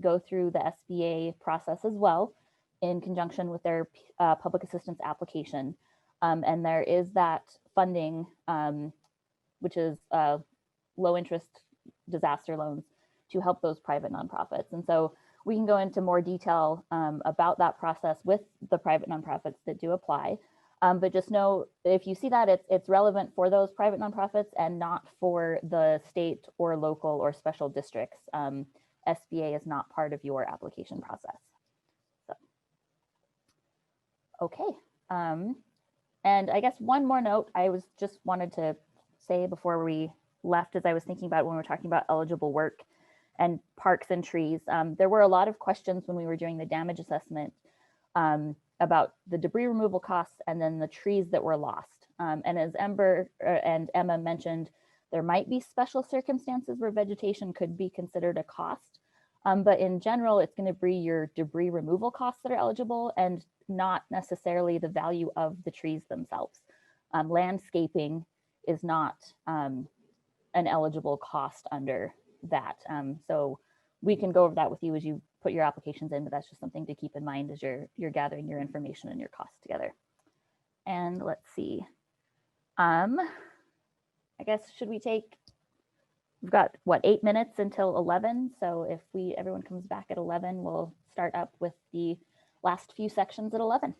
go through the SBA process as well in conjunction with their public assistance application. And there is that funding, which is low interest disaster loans to help those private nonprofits. And so we can go into more detail about that process with the private nonprofits that do apply. But just know, if you see that, it's relevant for those private nonprofits and not for the state or local or special districts. SBA is not part of your application process. So, okay. And I guess one more note I just wanted to say before we left, as I was thinking about when we were talking about eligible work and parks and trees, there were a lot of questions when we were doing the damage assessment about the debris removal costs and then the trees that were lost. And as Ember and Emma mentioned, there might be special circumstances where vegetation could be considered a cost. But in general, it's going to be your debris removal costs that are eligible and not necessarily the value of the trees themselves. Landscaping is not an eligible cost under that. So we can go over that with you as you put your applications in, but that's just something to keep in mind as you're gathering your information and your costs together. And let's see. I guess, should we take, we've got what, 8 minutes until 11. So if everyone comes back at 11, we'll start up with the last few sections at 11.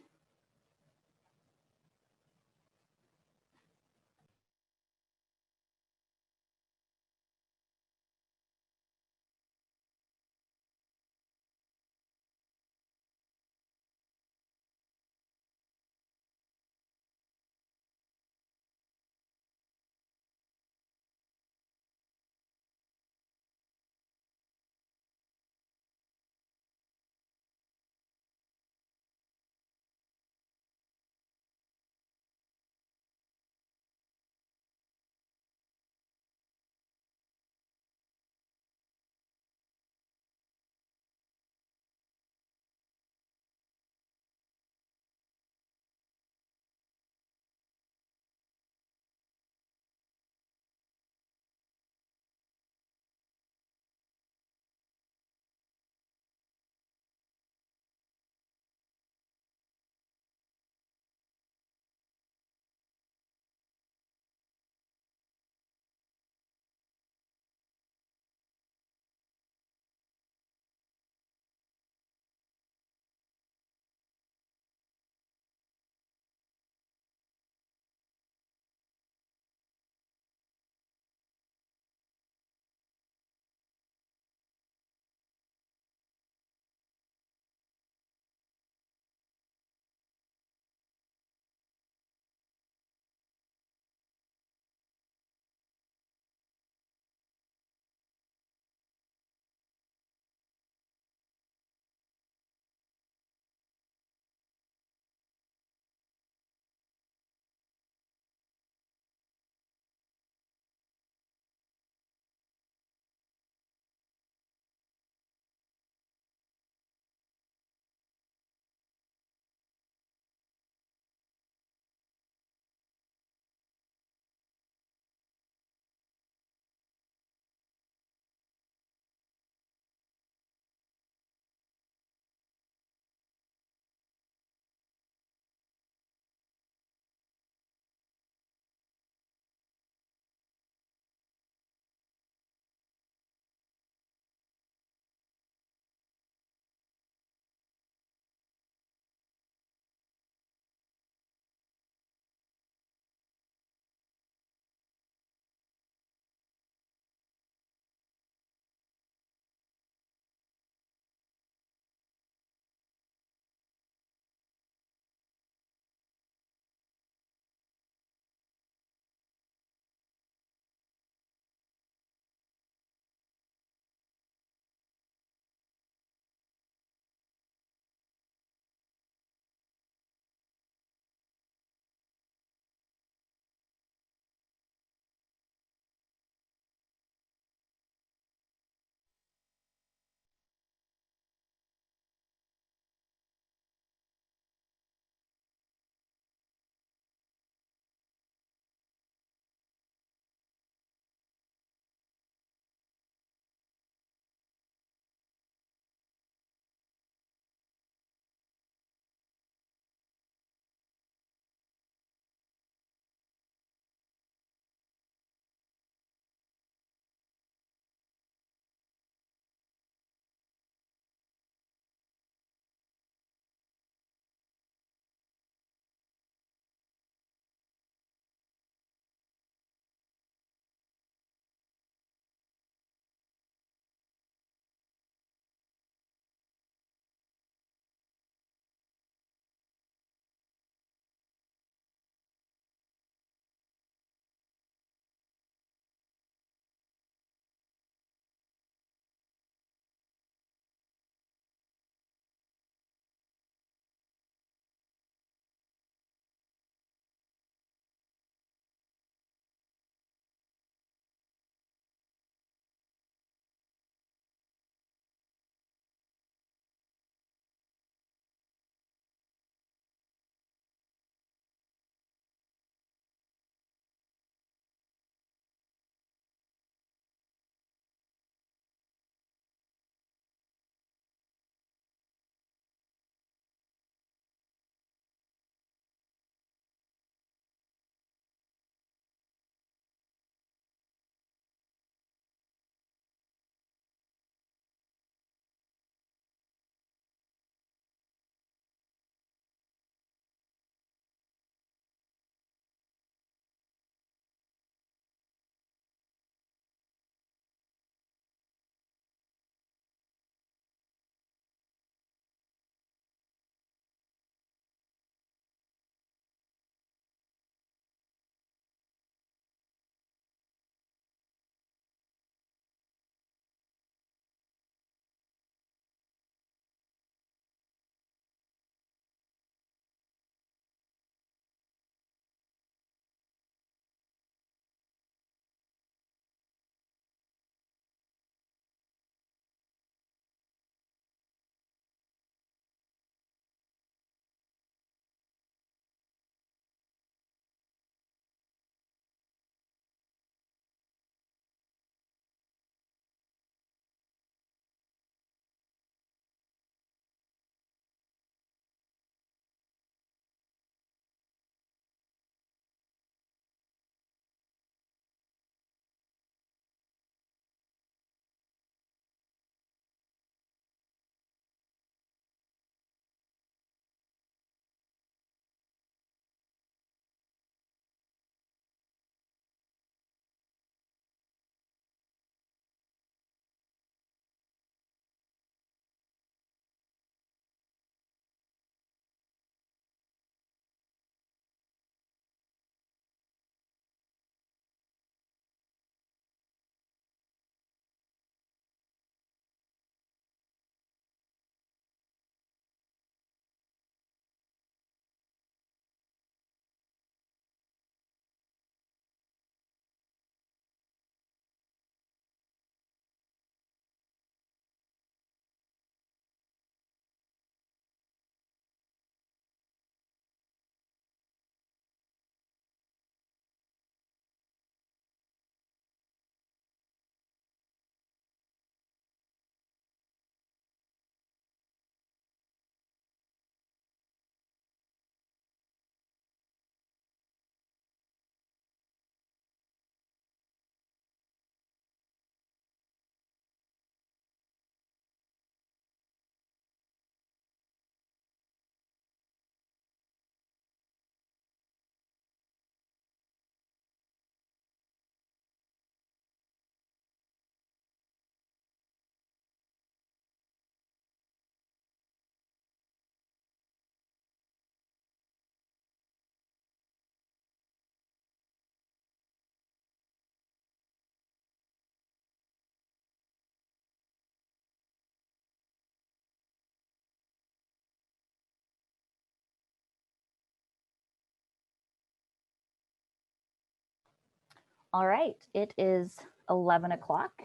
All right, it is 11 o'clock.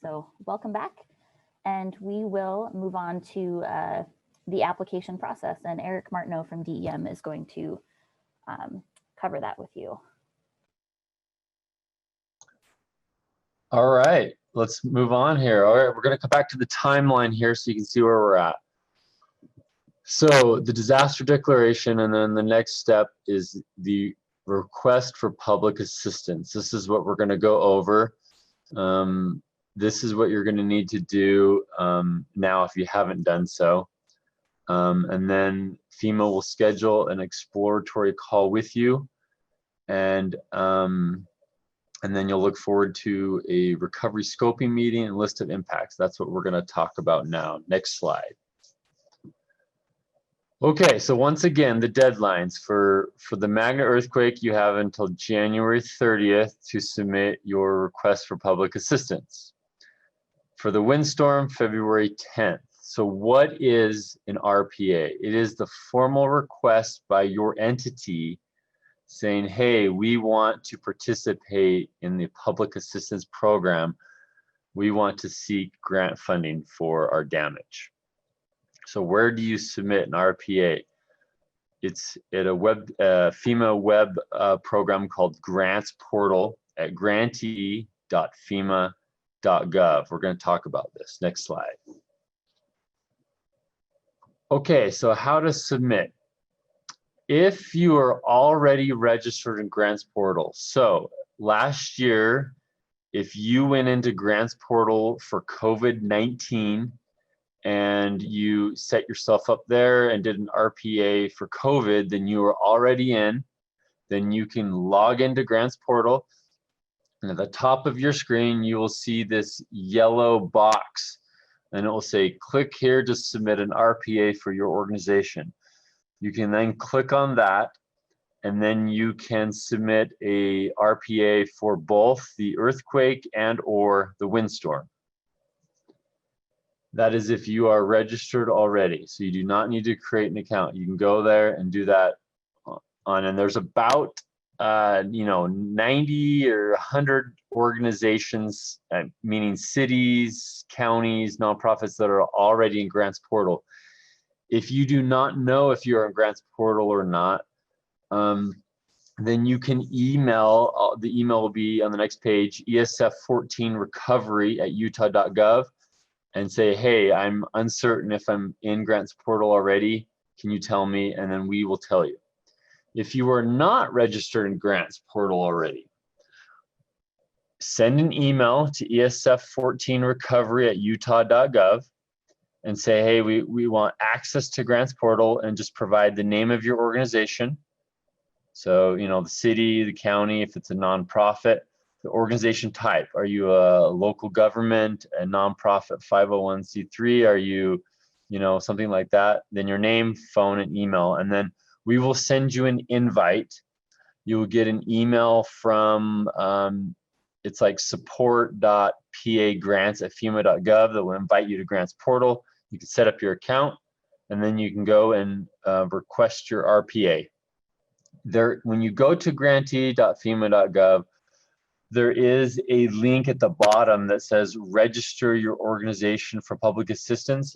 So welcome back. And we will move on to the application process. And Eric Martineau from DEM is going to cover that with you. All right, let's move on here. All right, we're going to come back to the timeline here so you can see where we're at. So the disaster declaration, and then the next step is the request for public assistance. This is what we're going to go over. This is what you're going to need to do now if you haven't done so. And then FEMA will schedule an exploratory call with you, and then you'll look forward to a recovery scoping meeting and list of impacts. That's what we're going to talk about now. Next slide. Okay, so once again, the deadlines for the Magna earthquake, you have until January 30th to submit your request for public assistance. For the windstorm, February 10th. So what is an RPA? It is the formal request by your entity saying, hey, we want to participate in the public assistance program. We want to seek grant funding for our damage. So where do you submit an RPA? It's at a FEMA web program called Grants Portal at grantee.fema.gov. We're going to talk about this. Next slide. Okay, so how to submit. If you are already registered in Grants Portal, so last year, if you went into Grants Portal for COVID-19 and you set yourself up there and did an RPA for COVID, then you are already in. Then you can log into Grants Portal, and at the top of your screen, you will see this yellow box, and it will say, click here to submit an RPA for your organization. You can then click on that, and then you can submit a RPA for both the earthquake and or the windstorm. That is if you are registered already. So you do not need to create an account. You can go there and do that on, and there's about 90 or 100 organizations, meaning cities, counties, nonprofits that are already in Grants Portal. If you do not know if you're in Grants Portal or not, then you can email, the email will be on the next page, ESF14recovery@utah.gov, and say, hey, I'm uncertain if I'm in Grants Portal already. Can you tell me? And then we will tell you. If you are not registered in Grants Portal already, send an email to ESF14recovery@utah.gov and say, hey, we want access to Grants Portal, and just provide the name of your organization. So, the city, the county, if it's a nonprofit, the organization type. Are you a local government, a nonprofit 501c3? Are you, something like that? Then your name, phone, and email. And then we will send you an invite. You will get an email from, it's like support.pagrants@fema.gov that will invite you to Grants Portal. You can set up your account, and then you can go and request your RPA. There, when you go to grantee.fema.gov, there is a link at the bottom that says register your organization for public assistance.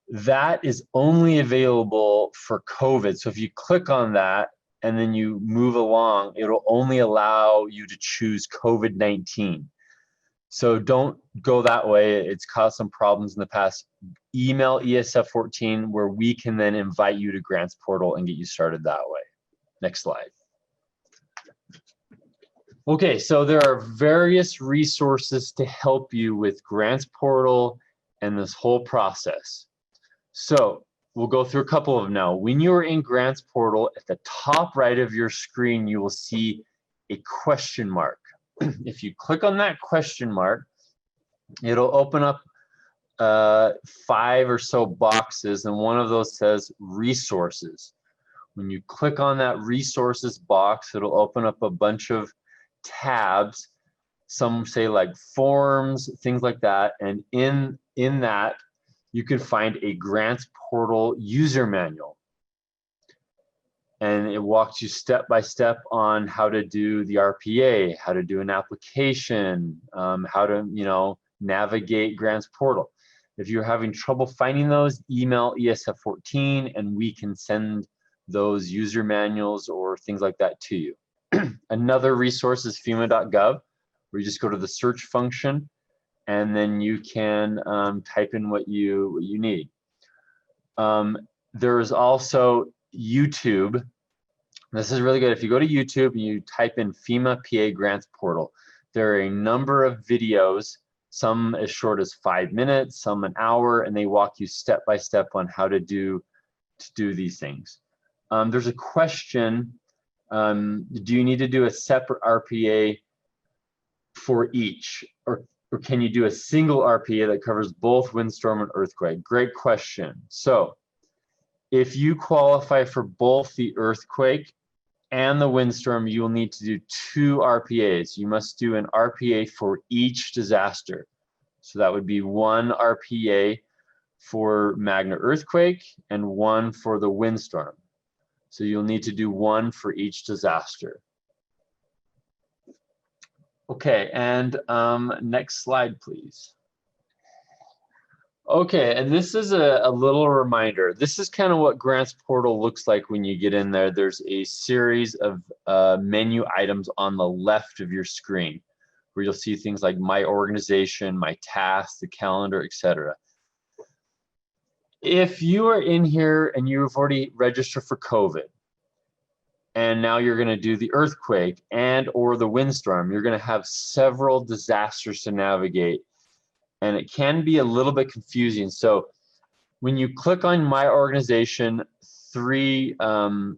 That is only available for COVID. So if you click on that and then you move along, it'll only allow you to choose COVID-19. So don't go that way. It's caused some problems in the past. Email ESF14 where we can then invite you to Grants Portal and get you started that way. Next slide. Okay, so there are various resources to help you with Grants Portal and this whole process. So we'll go through a couple of them now. When you're in Grants Portal, at the top right of your screen, you will see a question mark. If you click on that question mark, it'll open up 5 or so boxes, and one of those says resources. When you click on that resources box, it'll open up a bunch of tabs. Some say like forms, things like that. And in that, you can find a Grants Portal user manual. and it walks you step by step on how to do the RPA, how to do an application, how to, navigate grants portal. If you're having trouble finding those, email ESF14 and we can send those user manuals or things like that to you. Another resource is FEMA.gov, where you just go to the search function and then you can type in what you need. There is also YouTube. This is really good. If you go to YouTube and you type in FEMA PA Grants Portal, there are a number of videos, some as short as 5 minutes, some an hour, and they walk you step by step on how to do these things. There's a question, do you need to do a separate RPA for each, or can you do a single RPA that covers both windstorm and earthquake? Great question. So if you qualify for both the earthquake and the windstorm, you will need to do 2 RPAs. You must do an RPA for each disaster. So that would be 1 RPA for Magna earthquake and 1 for the windstorm. So you'll need to do 1 for each disaster. Okay, and next slide, please. Okay, and this is a little reminder. This is kind of what Grants Portal looks like when you get in there. There's a series of menu items on the left of your screen where you'll see things like my organization, my tasks, the calendar, etc. If you are in here and you've already registered for COVID, and now you're going to do the earthquake and or the windstorm, you're going to have several disasters to navigate. And it can be a little bit confusing. So when you click on my organization, 3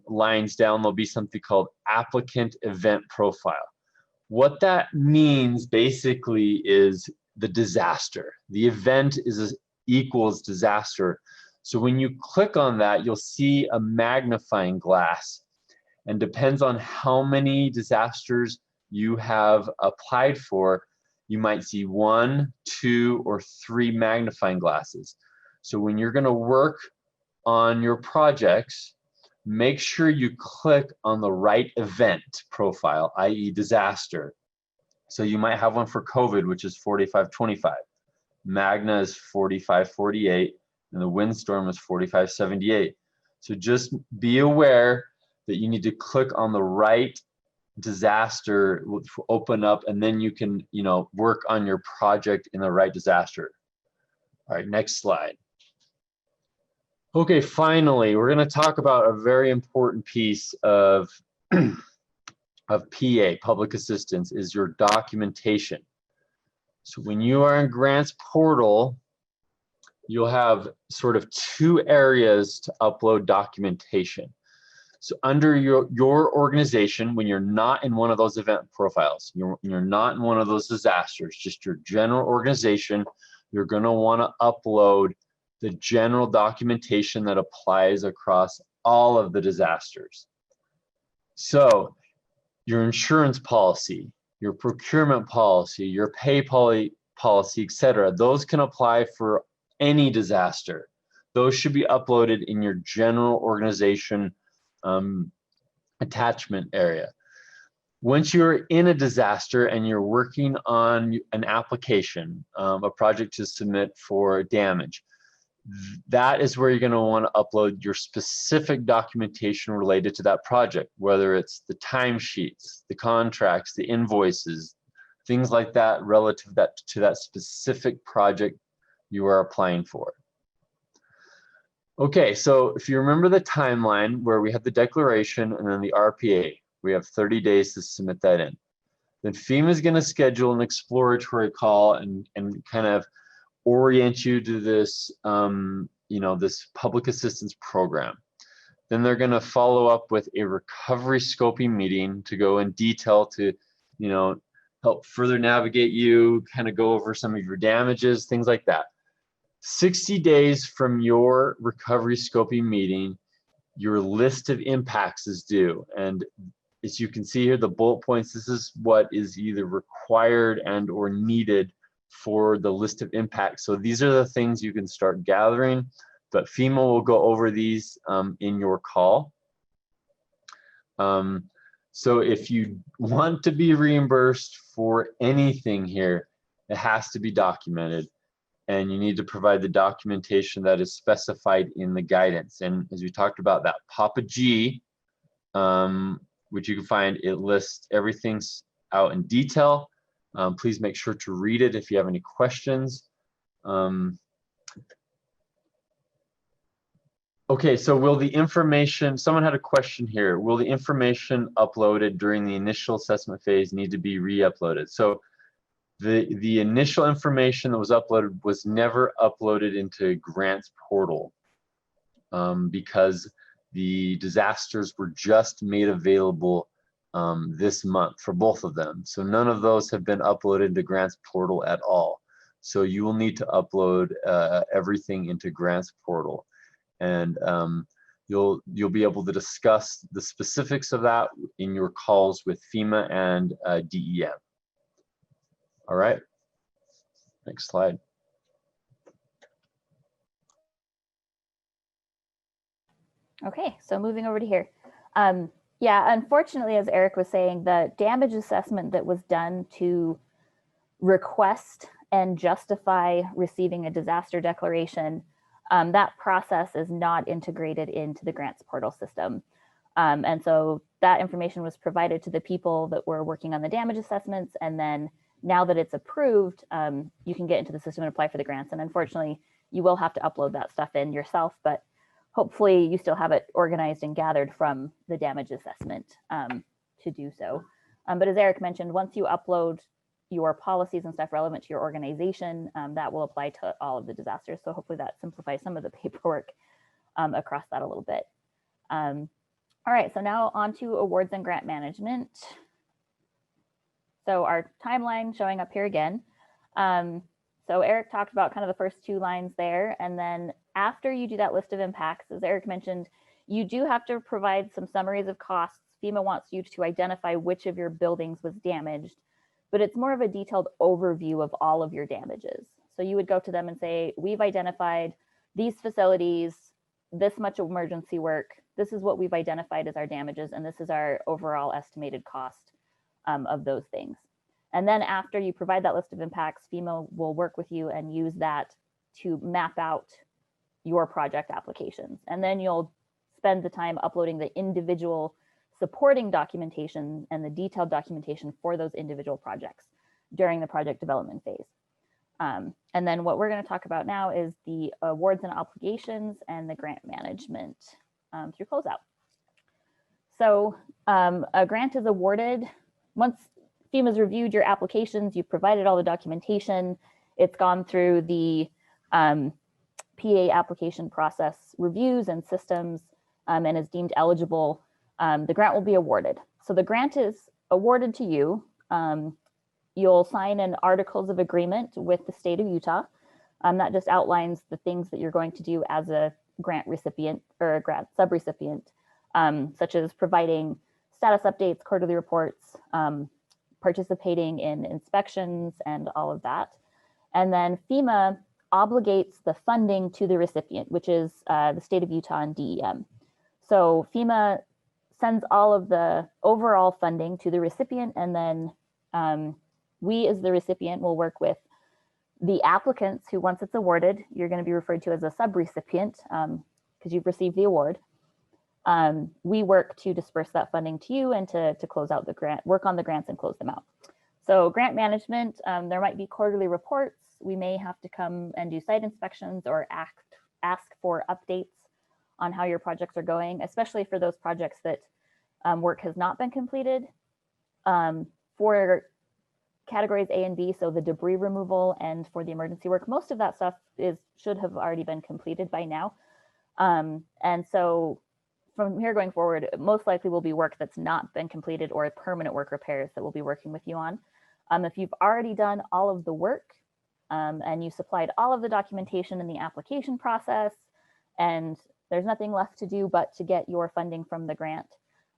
lines down, there'll be something called Applicant Event Profile. What that means basically is the disaster. The event equals disaster. So when you click on that, you'll see a magnifying glass. And depends on how many disasters you have applied for, you might see 1, 2, or 3 magnifying glasses. So when you're going to work on your projects, make sure you click on the right event profile, i.e. disaster. So you might have one for COVID, which is 4525. Magna is 4548, and the windstorm is 4578. So just be aware that you need to click on the right disaster, open up, and then you can, work on your project in the right disaster. All right, next slide. Okay, finally, we're going to talk about a very important piece of PA, public assistance, is your documentation. So when you are in Grants Portal, you'll have sort of 2 areas to upload documentation. So under your organization, when you're not in one of those event profiles, you're not in one of those disasters, just your general organization, you're going to want to upload the general documentation that applies across all of the disasters. So your insurance policy, your procurement policy, your pay policy, etc., those can apply for any disaster. Those should be uploaded in your general organization attachment area. Once you're in a disaster and you're working on an application, a project to submit for damage, that is where you're going to want to upload your specific documentation related to that project, whether it's the timesheets, the contracts, the invoices, things like that relative to that specific project you are applying for. Okay, so if you remember the timeline where we had the declaration and then the RPA, we have 30 days to submit that in. Then FEMA is going to schedule an exploratory call and kind of orient you to this, this public assistance program. Then they're going to follow up with a recovery scoping meeting to go in detail to, help further navigate you, kind of go over some of your damages, things like that. 60 days from your recovery scoping meeting, your list of impacts is due. And as you can see here, the bullet points, this is what is either required and or needed for the list of impacts. So these are the things you can start gathering, but FEMA will go over these in your call. So if you want to be reimbursed for anything here, it has to be documented, and you need to provide the documentation that is specified in the guidance. And as we talked about, that Papa G, which you can find, it lists everything out in detail. Please make sure to read it if you have any questions. Okay, so will the information, someone had a question here, will the information uploaded during the initial assessment phase need to be re-uploaded? So the initial information that was uploaded was never uploaded into grants portal because the disasters were just made available this month for both of them. So none of those have been uploaded to grants portal at all. So you will need to upload everything into grants portal. And you'll be able to discuss the specifics of that in your calls with FEMA and DEM. All right, next slide. Okay, so moving over to here. Yeah, unfortunately, as Eric was saying, the damage assessment that was done to request and justify receiving a disaster declaration, that process is not integrated into the grants portal system. And so that information was provided to the people that were working on the damage assessments. And then now that it's approved, you can get into the system and apply for the grants. And unfortunately, you will have to upload that stuff in yourself, but hopefully you still have it organized and gathered from the damage assessment to do so. But as Eric mentioned, once you upload your policies and stuff relevant to your organization, that will apply to all of the disasters. So hopefully that simplifies some of the paperwork across that a little bit. All right, so now on to awards and grant management. So our timeline showing up here again. So Eric talked about kind of the first two lines there. And then after you do that list of impacts, as Eric mentioned, you do have to provide some summaries of costs. FEMA wants you to identify which of your buildings was damaged, but it's more of a detailed overview of all of your damages. So you would go to them and say, we've identified these facilities, this much emergency work, this is what we've identified as our damages, and this is our overall estimated cost of those things. And then after you provide that list of impacts, FEMA will work with you and use that to map out your project applications. And then you'll spend the time uploading the individual supporting documentation and the detailed documentation for those individual projects during the project development phase. And then what we're going to talk about now is the awards and obligations and the grant management through closeout. So a grant is awarded once FEMA's reviewed your applications, you've provided all the documentation, it's gone through the PA application process reviews and systems and is deemed eligible, the grant will be awarded. So the grant is awarded to you. You'll sign an articles of agreement with the state of Utah. That just outlines the things that you're going to do as a grant recipient or a grant subrecipient, such as providing status updates, quarterly reports, participating in inspections and all of that. And then FEMA obligates the funding to the recipient, which is the state of Utah and DEM. So FEMA sends all of the overall funding to the recipient, and then we as the recipient will work with the applicants who, once it's awarded, you're going to be referred to as a subrecipient because you've received the award. We work to disperse that funding to you and to close out the grant, work on the grants and close them out. So grant management, there might be quarterly reports. We may have to come and do site inspections or ask for updates on how your projects are going, especially for those projects that work has not been completed. For categories A and B, so the debris removal and for the emergency work, most of that stuff should have already been completed by now. And so from here going forward, most likely will be work that's not been completed or permanent work repairs that we'll be working with you on. If you've already done all of the work and you supplied all of the documentation in the application process and there's nothing left to do but to get your funding from the grant,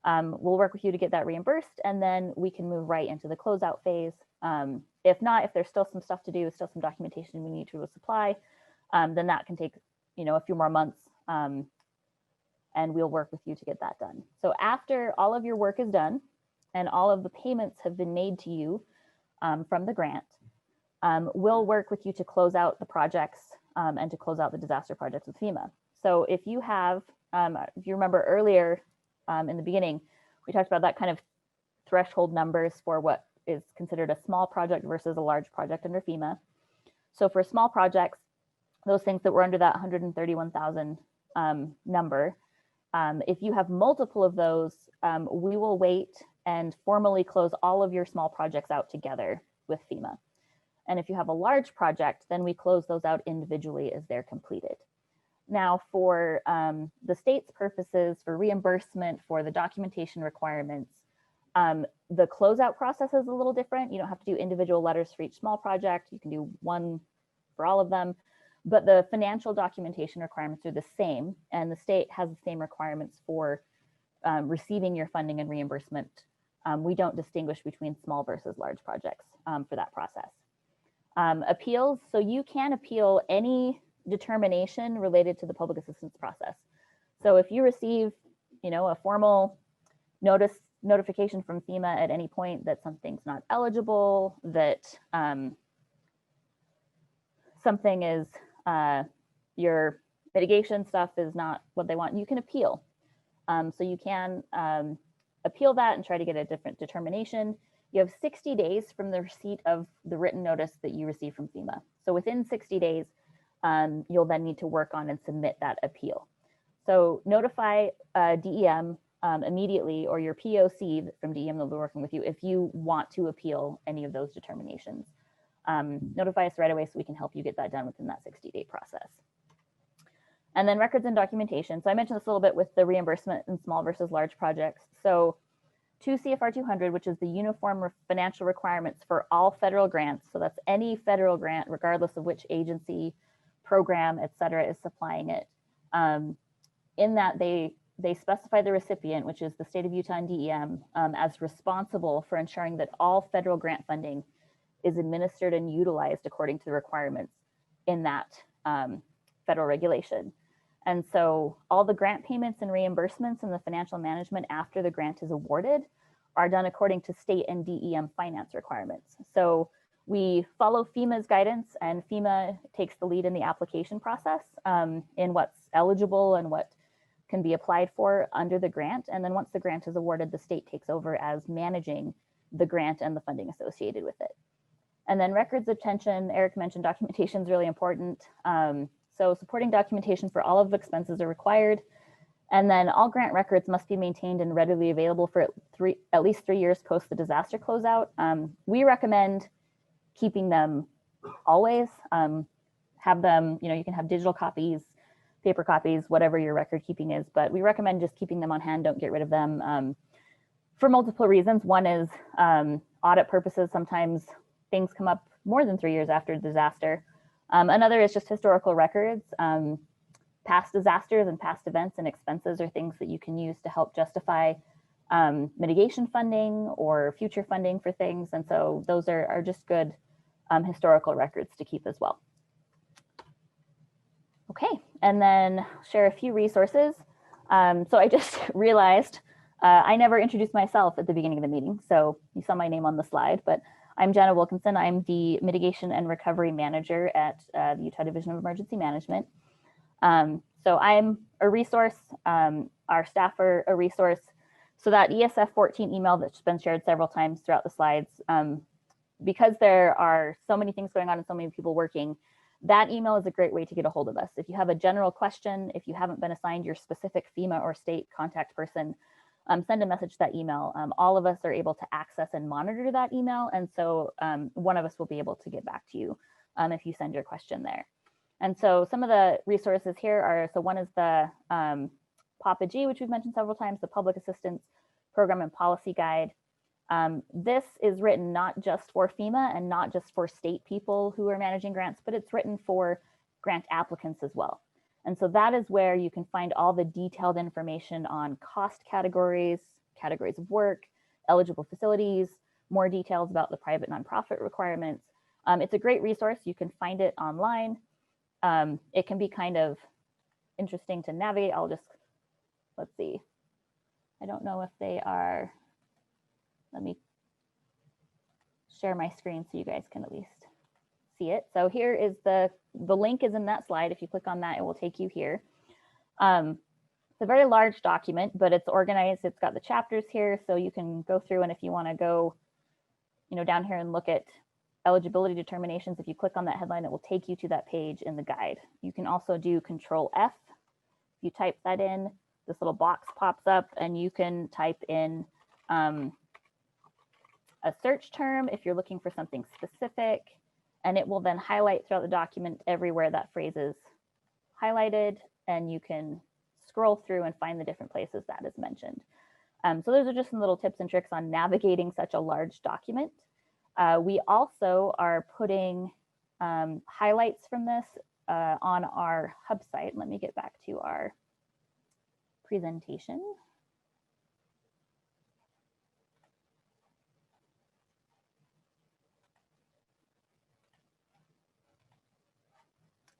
we'll work with you to get that reimbursed, and then we can move right into the closeout phase. If not, if there's still some stuff to do, still some documentation we need to supply, then that can take, a few more months and we'll work with you to get that done. So after all of your work is done and all of the payments have been made to you from the grant, we'll work with you to close out the projects and to close out the disaster projects with FEMA. So if you have, if you remember earlier in the beginning, we talked about that kind of threshold numbers for what is considered a small project versus a large project under FEMA. So for small projects, those things that were under that 131,000 number, if you have multiple of those, we will wait and formally close all of your small projects out together with FEMA. And if you have a large project, then we close those out individually as they're completed. Now for the state's purposes, for reimbursement, for the documentation requirements, the closeout process is a little different. You don't have to do individual letters for each small project. You can do one for all of them, but the financial documentation requirements are the same, and the state has the same requirements for receiving your funding and reimbursement. We don't distinguish between small versus large projects for that process. Appeals, so you can appeal any determination related to the public assistance process. So if you receive, you know, a formal notification from FEMA at any point that something's not eligible, that something is, your mitigation stuff is not what they want, you can appeal. So you can appeal that and try to get a different determination. You have 60 days from the receipt of the written notice that you receive from FEMA. So within 60 days, you'll then need to work on and submit that appeal. So notify DEM immediately, or your POC from DEM that will be working with you if you want to appeal any of those determinations. Notify us right away so we can help you get that done within that 60-day process. And then records and documentation. So I mentioned this a little bit with the reimbursement in small versus large projects. So 2 CFR 200, which is the uniform financial requirements for all federal grants. So that's any federal grant, regardless of which agency, program, et cetera, is supplying it. In that they specify the recipient, which is the state of Utah and DEM, as responsible for ensuring that all federal grant funding is administered and utilized according to the requirements in that federal regulation. And so all the grant payments and reimbursements and the financial management after the grant is awarded are done according to state and DEM finance requirements. So we follow FEMA's guidance, and FEMA takes the lead in the application process in what's eligible and what can be applied for under the grant. And then once the grant is awarded, the state takes over as managing the grant and the funding associated with it. And then records retention, Eric mentioned documentation is really important. So supporting documentation for all of the expenses are required. And then all grant records must be maintained and readily available for at least 3 years post the disaster closeout. We recommend keeping them always. Have them, you can have digital copies, paper copies, whatever your record keeping is, but we recommend just keeping them on hand. Don't get rid of them for multiple reasons. One is audit purposes. Sometimes things come up more than 3 years after disaster. Another is just historical records. Past disasters and past events and expenses are things that you can use to help justify mitigation funding or future funding for things. And so those are just good historical records to keep as well. Okay, and then share a few resources. So I just realized I never introduced myself at the beginning of the meeting. So you saw my name on the slide, but I'm Jenna Wilkinson. I'm the Mitigation and Recovery Manager at the Utah Division of Emergency Management. So I'm a resource, our staff are a resource. So that ESF 14 email that's been shared several times throughout the slides, because there are so many things going on and so many people working, that email is a great way to get a hold of us. If you have a general question, if you haven't been assigned your specific FEMA or state contact person, send a message to that email. All of us are able to access and monitor that email. And so one of us will be able to get back to you if you send your question there. And so some of the resources here are, so one is the PAPA-G, which we've mentioned several times, the Public Assistance Program and Policy Guide. This is written not just for FEMA and not just for state people who are managing grants, but it's written for grant applicants as well. And so that is where you can find all the detailed information on cost categories, categories of work, eligible facilities, more details about the private nonprofit requirements. It's a great resource. You can find it online. It can be kind of interesting to navigate. I'll just let's see. I don't know if they are, let me share my screen so you guys can at least see it. So here is the link is in that slide. If you click on that, it will take you here. It's a very large document, but it's organized. It's got the chapters here, so you can go through, and if you want to go, down here and look at eligibility determinations, if you click on that headline, it will take you to that page in the guide. You can also do Control F. If you type that in, this little box pops up, and you can type in a search term if you're looking for something specific, and it will then highlight throughout the document everywhere that phrase is highlighted, and you can scroll through and find the different places that is mentioned. So those are just some little tips and tricks on navigating such a large document. We also are putting highlights from this on our hub site. Let me get back to our presentation.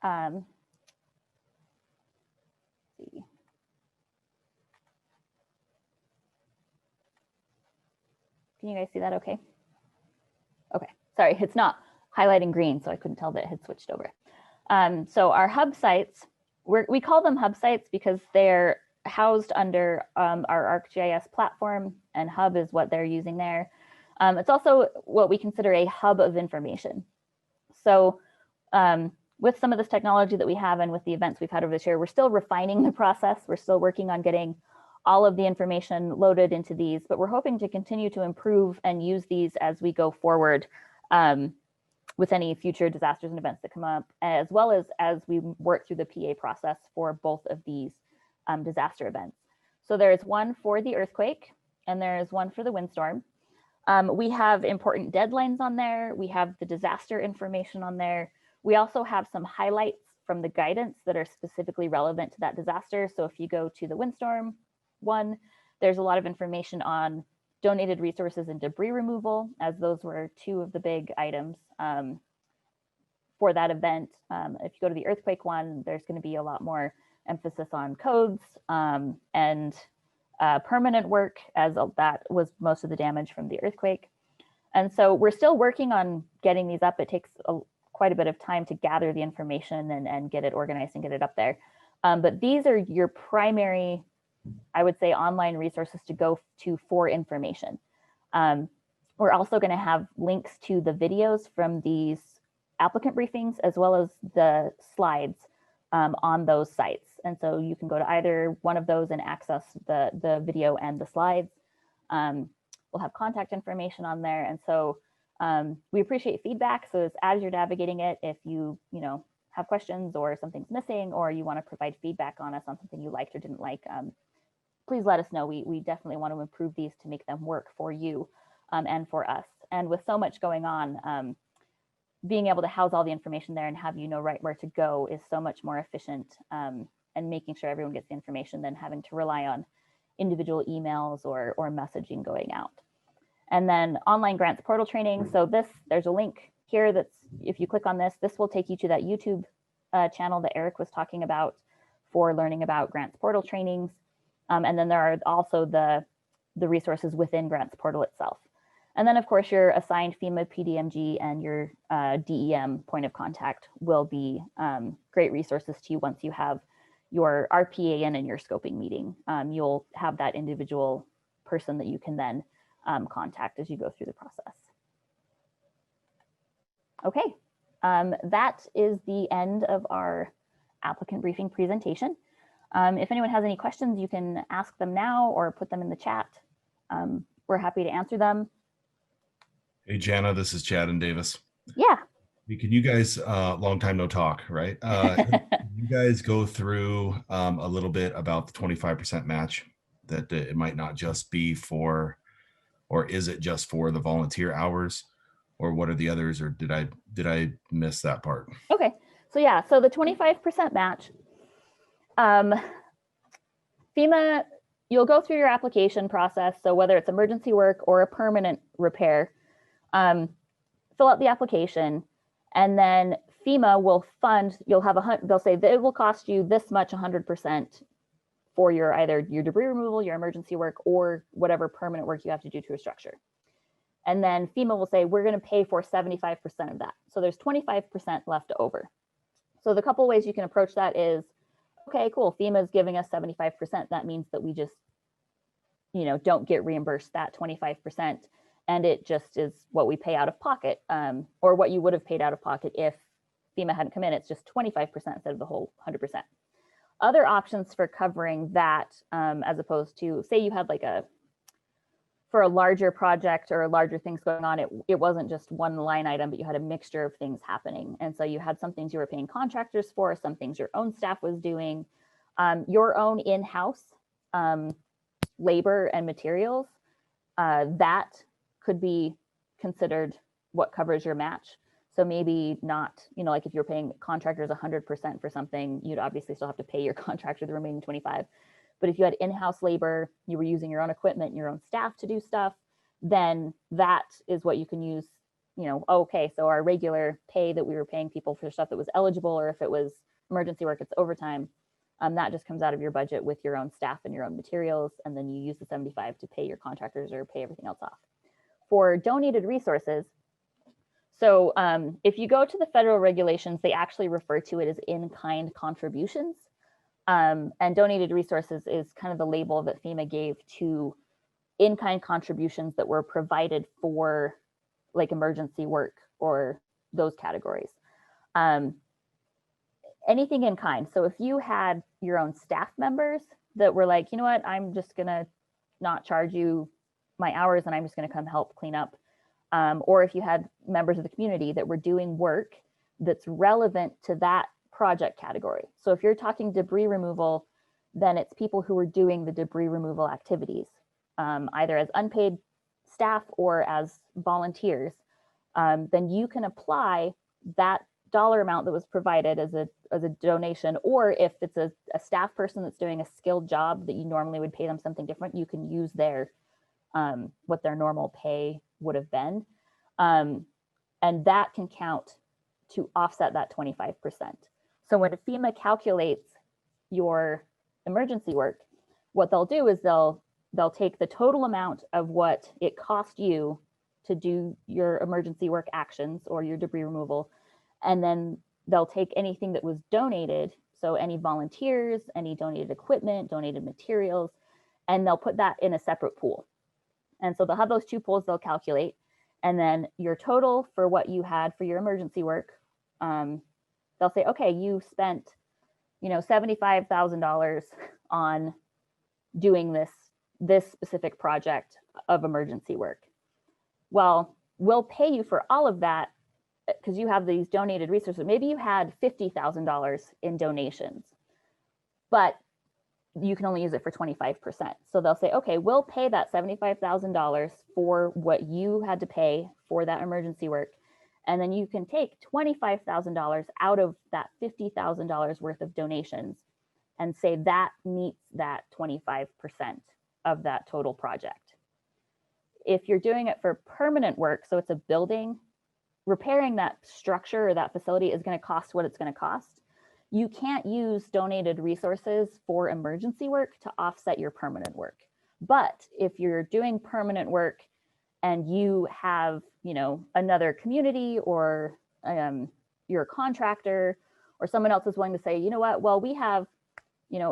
Let's see. Can you guys see that okay? Okay, sorry, it's not highlighting green, so I couldn't tell that it had switched over. So our hub sites, we call them hub sites because they're housed under our ArcGIS platform, and hub is what they're using there. It's also what we consider a hub of information. So with some of this technology that we have and with the events we've had over this year, we're still refining the process. We're still working on getting all of the information loaded into these, but we're hoping to continue to improve and use these as we go forward with any future disasters and events that come up, as well as we work through the PA process for both of these disaster events. So there's one for the earthquake and there's one for the windstorm. We have important deadlines on there. We have the disaster information on there. We also have some highlights from the guidance that are specifically relevant to that disaster. So if you go to the windstorm one, there's a lot of information on donated resources and debris removal, as those were two of the big items for that event. If you go to the earthquake one, there's going to be a lot more emphasis on codes and permanent work, as that was most of the damage from the earthquake. And so we're still working on getting these up. It takes quite a bit of time to gather the information and get it organized and get it up there. But these are your primary, I would say, online resources to go to for information. We're also going to have links to the videos from these applicant briefings, as well as the slides on those sites. And so you can go to either one of those and access the video and the slides. We'll have contact information on there. And so we appreciate feedback. So as you're navigating it, if you have questions or something's missing, or you want to provide feedback on us on something you liked or didn't like, please let us know. We definitely want to improve these to make them work for you and for us. And with so much going on, being able to house all the information there and have right where to go is so much more efficient, and making sure everyone gets the information than having to rely on individual emails or messaging going out. And then online grants portal training. So there's a link here that's, if you click on this will take you to that YouTube channel that Eric was talking about for learning about grants portal trainings. And then there are also the resources within grants portal itself. And then of course your assigned FEMA PDMG and your DEM point of contact will be great resources to you once you have your RPA in and your scoping meeting. You'll have that individual person that you can then contact as you go through the process. Okay, that is the end of our applicant briefing presentation. If anyone has any questions, you can ask them now or put them in the chat. We're happy to answer them. Hey, Jana, this is Chad and Davis. Yeah. Can you guys, long time no talk, right? Can you guys go through a little bit about the 25% match, that it might not just be for, or is it just for the volunteer hours, or what are the others, or did I miss that part? Okay, so yeah, so the 25% match, FEMA, you'll go through your application process. So whether it's emergency work or a permanent repair, fill out the application, and then FEMA will fund, they'll say that it will cost you this much 100% for your either your debris removal, your emergency work, or whatever permanent work you have to do to a structure. And then FEMA will say, we're going to pay for 75% of that. So there's 25% left over. So the couple ways you can approach that is, okay, cool, FEMA is giving us 75%. That means that we just, don't get reimbursed that 25%. And it just is what we pay out of pocket, or what you would have paid out of pocket if FEMA hadn't come in. It's just 25% instead of the whole 100%. Other options for covering that, as opposed to, say you had like for a larger project or larger things going on, it wasn't just one line item, but you had a mixture of things happening. And so you had some things you were paying contractors for, some things your own staff was doing, your own in-house labor and materials, that could be considered what covers your match. So maybe not, like if you're paying contractors 100% for something, you'd obviously still have to pay your contractor the remaining 25. But if you had in-house labor, you were using your own equipment, your own staff to do stuff, then that is what you can use, okay, so our regular pay that we were paying people for stuff that was eligible, or if it was emergency work, it's overtime. That just comes out of your budget with your own staff and your own materials, and then you use the 75 to pay your contractors or pay everything else off. For donated resources, so if you go to the federal regulations, they actually refer to it as in-kind contributions. And donated resources is kind of the label that FEMA gave to in-kind contributions that were provided for like emergency work or those categories. Anything in kind. So if you had your own staff members that were like, you know what, I'm just gonna not charge you my hours and I'm just gonna come help clean up. Or if you had members of the community that were doing work that's relevant to that project category. So if you're talking debris removal, then it's people who are doing the debris removal activities, either as unpaid staff or as volunteers. Then you can apply that dollar amount that was provided as a donation, or if it's a staff person that's doing a skilled job that you normally would pay them something different, you can use their what their normal pay would have been. And that can count to offset that 25%. So when FEMA calculates your emergency work, what they'll do is they'll take the total amount of what it cost you to do your emergency work actions or your debris removal, and then they'll take anything that was donated, so any volunteers, any donated equipment, donated materials, and they'll put that in a separate pool. And so they'll have those two pools they'll calculate, and then your total for what you had for your emergency work, they'll say, okay, you spent, $75,000 on doing this specific project of emergency work. Well, we'll pay you for all of that because you have these donated resources. Maybe you had $50,000 in donations, but you can only use it for 25%. So they'll say, okay, we'll pay that $75,000 for what you had to pay for that emergency work. And then you can take $25,000 out of that $50,000 worth of donations and say that meets that 25% of that total project. If you're doing it for permanent work, so it's a building, repairing that structure or that facility is going to cost what it's going to cost. You can't use donated resources for emergency work to offset your permanent work. But if you're doing permanent work and you have, another community or you're a contractor or someone else is willing to say, you know what, well, we have,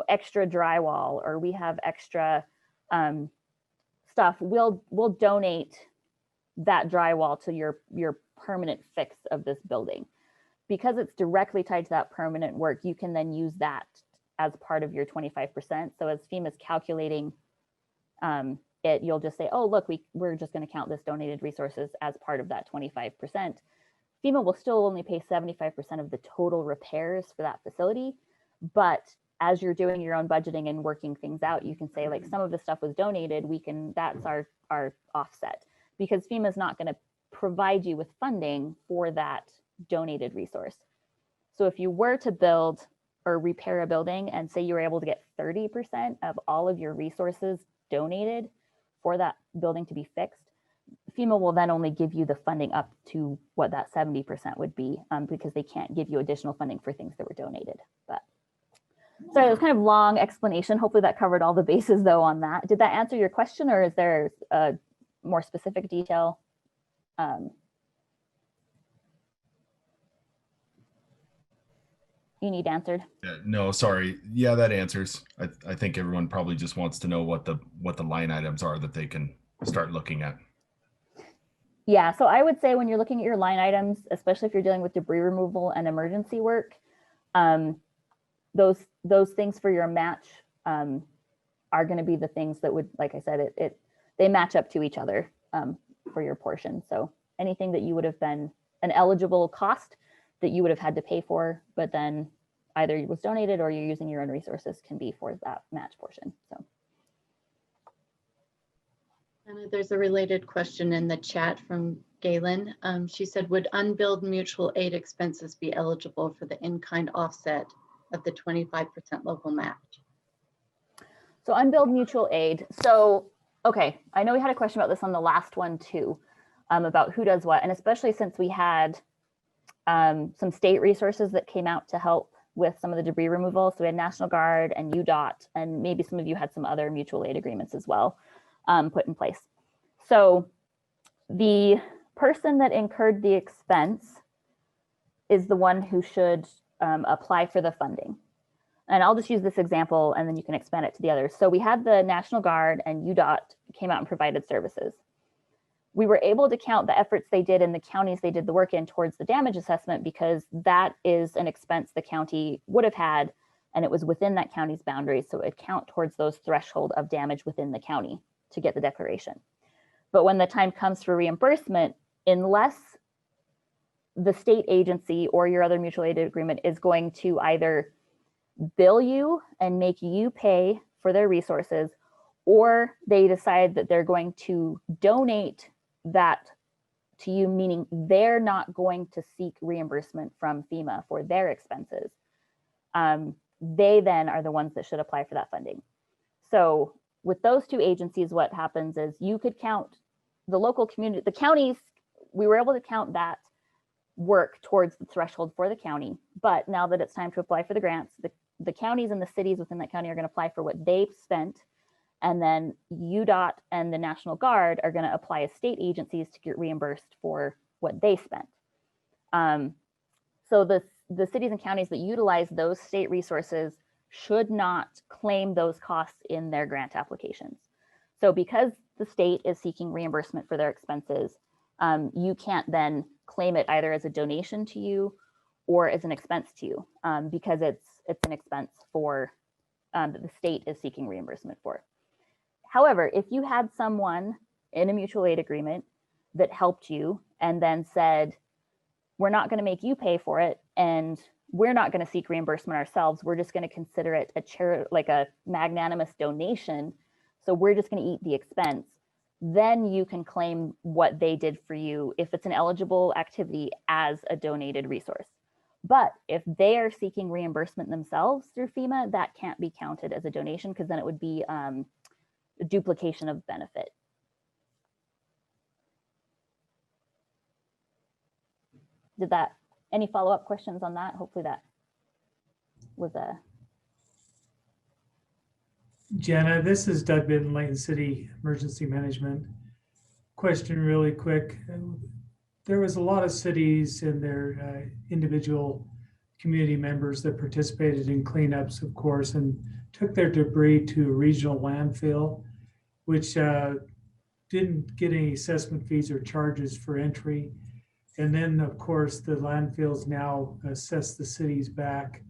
extra drywall or we have extra stuff, we'll donate that drywall to your permanent fix of this building. Because it's directly tied to that permanent work, you can then use that as part of your 25%. So as FEMA's calculating it, you'll just say, oh, look, we're just going to count this donated resources as part of that 25%. FEMA will still only pay 75% of the total repairs for that facility. But as you're doing your own budgeting and working things out, you can say, like, some of the stuff was donated, that's our offset, because FEMA is not going to provide you with funding for that donated resource. So if you were to build or repair a building and say you were able to get 30% of all of your resources donated for that building to be fixed, FEMA will then only give you the funding up to what that 70% would be, because they can't give you additional funding for things that were donated. But So it was kind of long explanation. Hopefully that covered all the bases though on that. Did that answer your question, or is there a more specific detail? You need answered? No, sorry. Yeah, that answers. I think everyone probably just wants to know what the line items are that they can start looking at. Yeah, so I would say when you're looking at your line items, especially if you're dealing with debris removal and emergency work, those things for your match are going to be the things that would, like I said, they match up to each other for your portion. So anything that you would have been an eligible cost that you would have had to pay for, but then either was donated or you're using your own resources can be for that match portion. So. And there's a related question in the chat from Galen. She said, would unbilled mutual aid expenses be eligible for the in-kind offset of the 25% local match? So unbilled mutual aid. So, okay, I know we had a question about this on the last one too, about who does what, and especially since we had some state resources that came out to help with some of the debris removal. So we had National Guard and UDOT, and maybe some of you had some other mutual aid agreements as well put in place. So the person that incurred the expense is the one who should apply for the funding. And I'll just use this example and then you can expand it to the others. So we had the National Guard and UDOT came out and provided services. We were able to count the efforts they did in the counties they did the work in towards the damage assessment because that is an expense the county would have had and it was within that county's boundaries. So it count towards those threshold of damage within the county to get the declaration. But when the time comes for reimbursement, unless the state agency or your other mutual aid agreement is going to either bill you and make you pay for their resources, or they decide that they're going to donate that to you, meaning they're not going to seek reimbursement from FEMA for their expenses. They then are the ones that should apply for that funding. So with those two agencies, what happens is you could count the local community, the counties, we were able to count that work towards the threshold for the county. But now that it's time to apply for the grants, the counties and the cities within that county are going to apply for what they've spent. And then UDOT and the National Guard are going to apply as state agencies to get reimbursed for what they spent. So the cities and counties that utilize those state resources should not claim those costs in their grant applications. So because the state is seeking reimbursement for their expenses, you can't then claim it either as a donation to you or as an expense to you because it's an expense for that the state is seeking reimbursement for. However, if you had someone in a mutual aid agreement that helped you and then said, we're not going to make you pay for it and we're not going to seek reimbursement ourselves, we're just going to consider it like a magnanimous donation, so we're just going to eat the expense, then you can claim what they did for you if it's an eligible activity as a donated resource. But if they are seeking reimbursement themselves through FEMA, that can't be counted as a donation because then it would be a duplication of benefit. Did that, any follow-up questions on that? Hopefully that was a. Jenna, this is Doug Bitten, Layton City Emergency Management. Question really quick. There was a lot of cities and their individual community members that participated in cleanups, of course, and took their debris to a regional landfill, which didn't get any assessment fees or charges for entry. And then, of course, the landfills now assess the cities back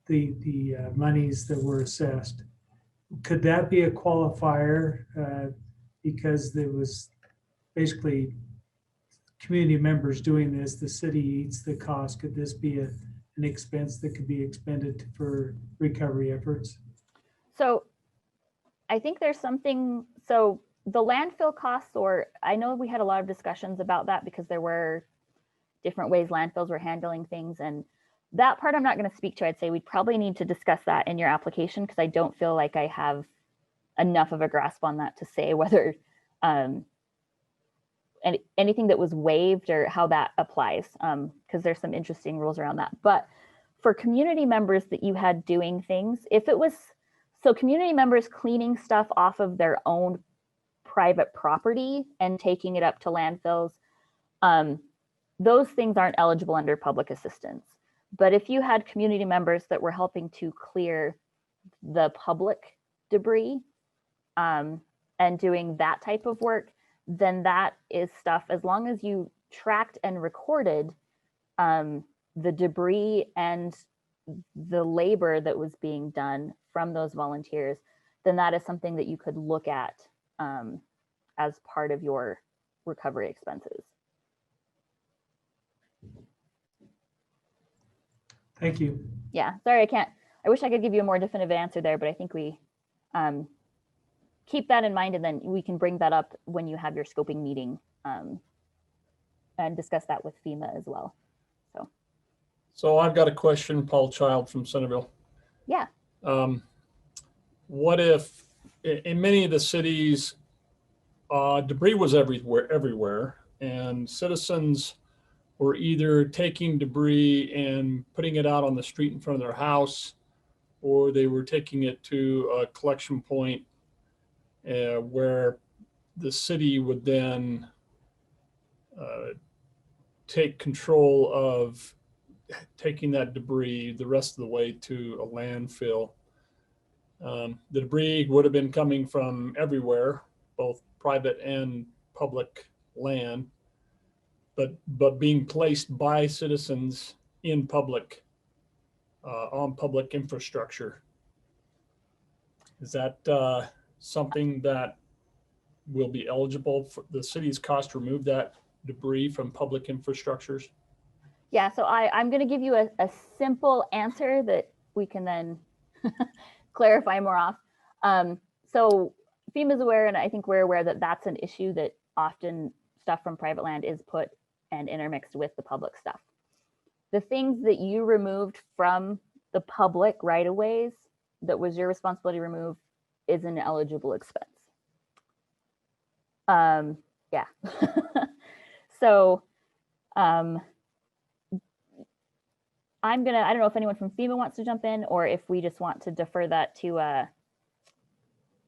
the monies that were assessed. Could that be a qualifier because there was basically community members doing this, the city eats the cost? Could this be an expense that could be expended for recovery efforts? So I think there's something, so the landfill costs, or I know we had a lot of discussions about that because there were different ways landfills were handling things, and that part I'm not going to speak to. I'd say we'd probably need to discuss that in your application because I don't feel like I have enough of a grasp on that to say whether anything that was waived or how that applies, because there's some interesting rules around that. But for community members that you had doing things, if it was, so community members cleaning stuff off of their own private property and taking it up to landfills, those things aren't eligible under public assistance. But if you had community members that were helping to clear the public debris and doing that type of work, then that is stuff, as long as you tracked and recorded the debris and the labor that was being done from those volunteers, then that is something that you could look at as part of your recovery expenses. Thank you. Yeah, sorry, I wish I could give you a more definitive answer there, but I think we keep that in mind, and then we can bring that up when you have your scoping meeting and discuss that with FEMA as well. So I've got a question, Paul Child from Centerville. Yeah. What if in many of the cities, debris was everywhere, and citizens were either taking debris and putting it out on the street in front of their house, or they were taking it to a collection point where the city would then take control of taking that debris the rest of the way to a landfill. The debris would have been coming from everywhere, both private and public land, but being placed by citizens in public, on public infrastructure. Is that something that will be eligible for the city's cost to remove that debris from public infrastructures? Yeah, so I'm going to give you a simple answer that we can then clarify more off. So FEMA's aware, and I think we're aware that that's an issue, that often stuff from private land is put and intermixed with the public stuff. The things that you removed from the public right-of-ways that was your responsibility to remove is an eligible expense. Yeah. So I don't know if anyone from FEMA wants to jump in, or if we just want to defer that to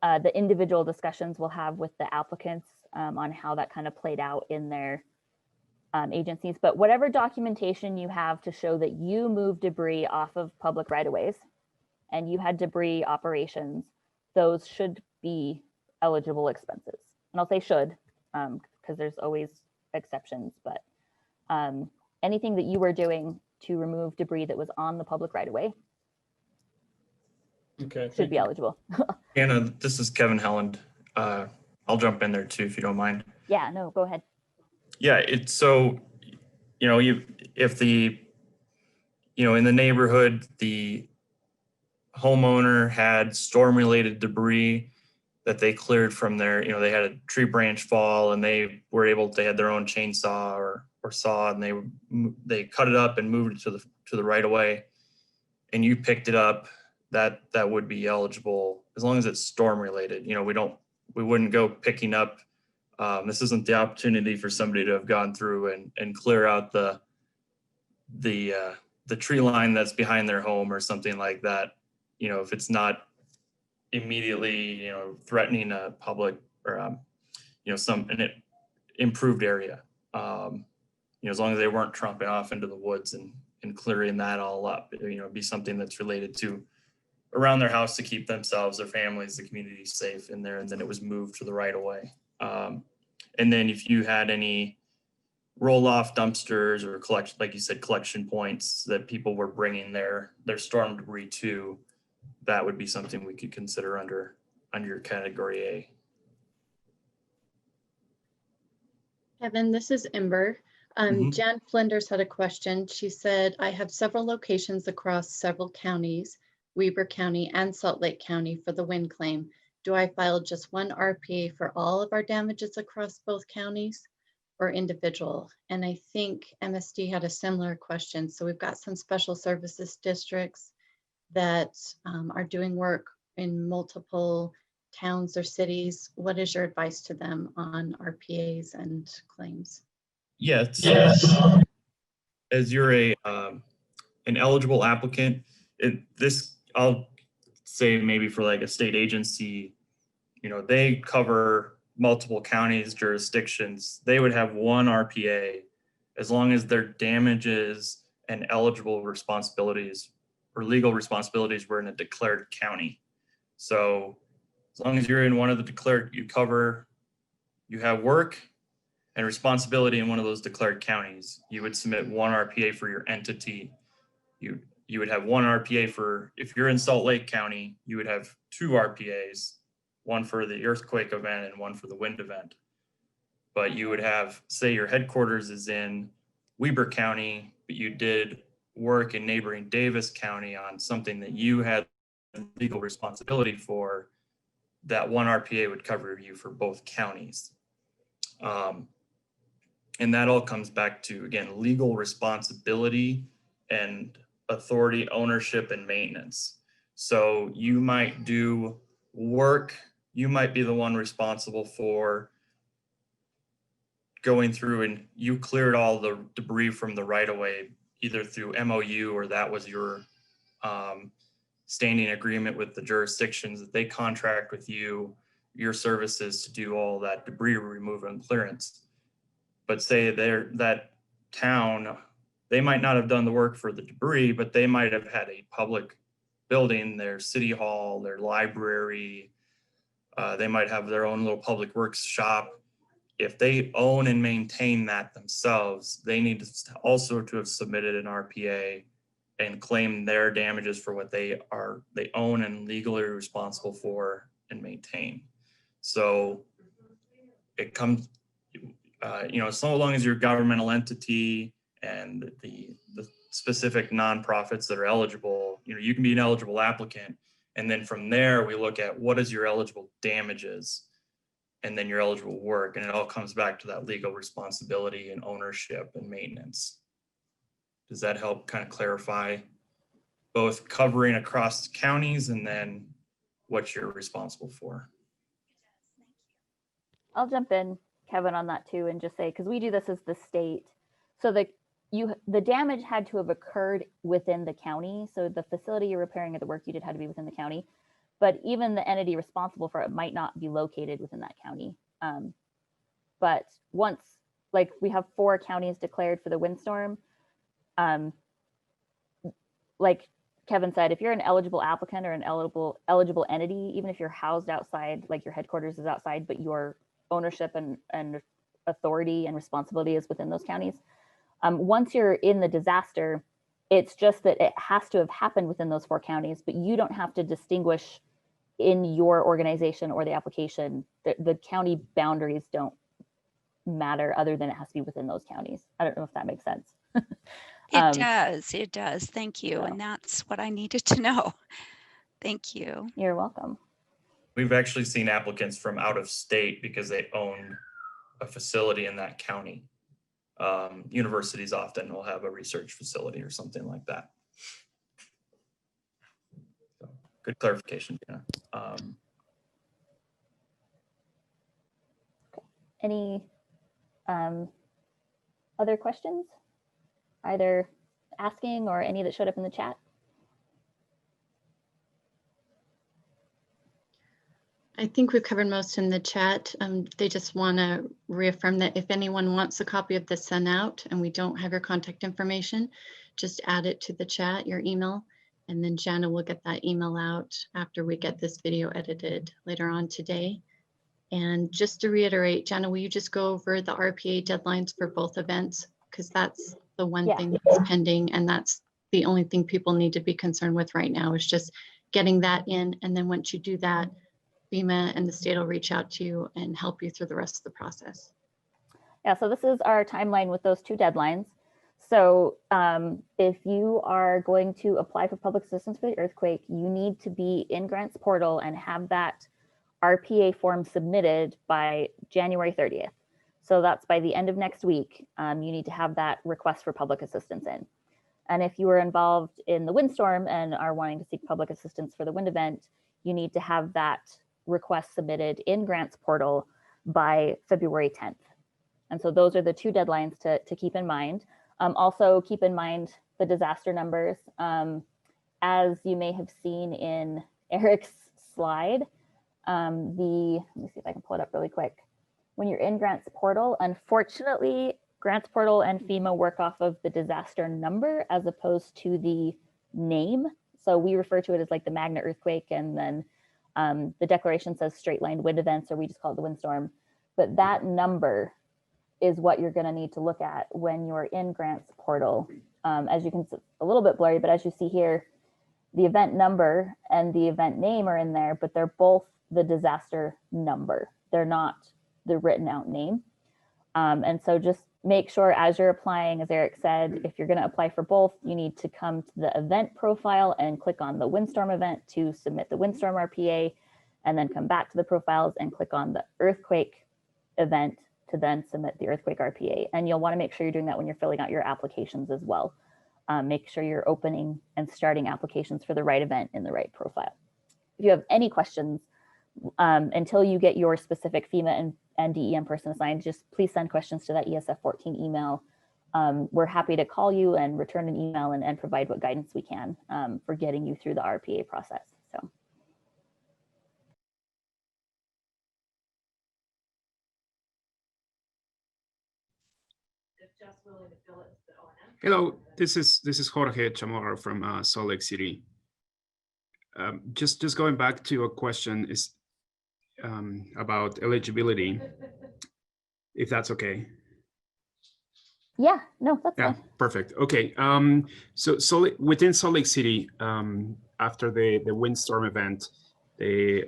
the individual discussions we'll have with the applicants on how that kind of played out in their agencies. But whatever documentation you have to show that you moved debris off of public right-of-ways and you had debris operations, those should be eligible expenses. And I'll say should, because there's always exceptions, but anything that you were doing to remove debris that was on the public right-of-way should be eligible. Anna, this is Kevin Helland. I'll jump in there too, if you don't mind. Yeah, no, go ahead. Yeah, it's so, if the, in the neighborhood, the homeowner had storm-related debris that they cleared from their, they had a tree branch fall and they had their own chainsaw or saw, and they cut it up and moved it to the right of way, and you picked it up, that would be eligible as long as it's storm related. We wouldn't go picking up. This isn't the opportunity for somebody to have gone through and clear out the tree line that's behind their home or something like that. If it's not immediately, threatening a public or, an improved area. As long as they weren't trumping off into the woods and clearing that all up, it'd be something that's related to around their house to keep themselves, their families, the community safe in there. And then it was moved to the right of way. And then if you had any roll off dumpsters or collection, like you said, collection points that people were bringing their storm debris to, that would be something we could consider under category A. Kevin, this is Ember. Jan Flinders had a question. She said, I have several locations across several counties, Weber County and Salt Lake County, for the wind claim. Do I file just one RPA for all of our damages across both counties or individual? And I think MSD had a similar question. So we've got some special services districts that are doing work in multiple towns or cities. What is your advice to them on RPAs and claims? Yes. As you're an eligible applicant, I'll say maybe for like a state agency, you know, they cover multiple counties, jurisdictions. They would have one RPA as long as their damages and eligible responsibilities or legal responsibilities were in a declared county. So as long as you're in one of the declared, you have work and responsibility in one of those declared counties, you would submit one RPA for your entity. You would have one RPA for, if you're in Salt Lake County, you would have two RPAs, one for the earthquake event and one for the wind event. But you would have, say your headquarters is in Weber County, but you did work in neighboring Davis County on something that you had legal responsibility for, that one RPA would cover you for both counties. And that all comes back to, again, legal responsibility and authority, ownership, and maintenance. So you might do work, you might be the one responsible for going through and you cleared all the debris from the right of way, either through MOU or that was your standing agreement with the jurisdictions that they contract with you, your services to do all that debris removal and clearance. But say that town, they might not have done the work for the debris, but they might have had a public building, their city hall, their library. They might have their own little public works shop. If they own and maintain that themselves, they need to also to have submitted an RPA and claim their damages for what they own and legally responsible for and maintain. So it comes, you know, so long as you're a governmental entity and the specific nonprofits that are eligible, you know, you can be an eligible applicant. And then from there, we look at what is your eligible damages and then your eligible work. And it all comes back to that legal responsibility and ownership and maintenance. Does that help kind of clarify both covering across counties and then what you're responsible for? I'll jump in, Kevin, on that too, and just say, because we do this as the state, so the damage had to have occurred within the county. So the facility you're repairing or the work you did had to be within the county, but even the entity responsible for it might not be located within that county. But once, like we have 4 counties declared for the windstorm, like Kevin said, if you're an eligible applicant or an eligible entity, even if you're housed outside, like your headquarters is outside, but your ownership and authority and responsibility is within those counties. Once you're in the disaster, it's just that it has to have happened within those 4 counties, but you don't have to distinguish in your organization or the application. The county boundaries don't matter other than it has to be within those counties. I don't know if that makes sense. It does. Thank you. And that's what I needed to know. Thank you. You're welcome. We've actually seen applicants from out of state because they own a facility in that county. Universities often will have a research facility or something like that. So, good clarification, Dana. Any other questions? Either asking or any that showed up in the chat? I think we've covered most in the chat. They just want to reaffirm that if anyone wants a copy of this sent out and we don't have your contact information, just add it to the chat, your email, and then Jana will get that email out after we get this video edited later on today. And just to reiterate, Jana, will you just go over the RPA deadlines for both events? Because that's the one thing that's pending, and that's the only thing people need to be concerned with right now is just getting that in. And then once you do that, FEMA and the state will reach out to you and help you through the rest of the process. Yeah, so this is our timeline with those 2 deadlines. So if you are going to apply for public assistance for the earthquake, you need to be in grants portal and have that RPA form submitted by January 30th. So that's by the end of next week. You need to have that request for public assistance in. And if you were involved in the windstorm and are wanting to seek public assistance for the wind event, you need to have that request submitted in grants portal by February 10th. And so those are the 2 deadlines to keep in mind. Also keep in mind the disaster numbers. As you may have seen in Eric's slide, let me see if I can pull it up really quick. When you're in Grants Portal, unfortunately, Grants Portal and FEMA work off of the disaster number as opposed to the name. So we refer to it as like the Magna earthquake, and then the declaration says straight line wind events, or we just call it the windstorm. But that number is what you're going to need to look at when you're in Grants Portal. As you can see, a little bit blurry, but as you see here, the event number and the event name are in there, but they're both the disaster number. They're not the written out name. And so just make sure as you're applying, as Eric said, if you're going to apply for both, you need to come to the event profile and click on the windstorm event to submit the windstorm RPA, and then come back to the profiles and click on the earthquake event to then submit the earthquake RPA. And you'll want to make sure you're doing that when you're filling out your applications as well. Make sure you're opening and starting applications for the right event in the right profile. If you have any questions, until you get your specific FEMA and DEM person assigned, just please send questions to that ESF 14 email. We're happy to call you and return an email and provide what guidance we can for getting you through the RPA process. So. Hello, this is Jorge Chamorro from Salt Lake City. Just going back to a question is about eligibility, if that's okay. Yeah, no, that's fine. Perfect. Okay. So within Salt Lake City, after the windstorm event, the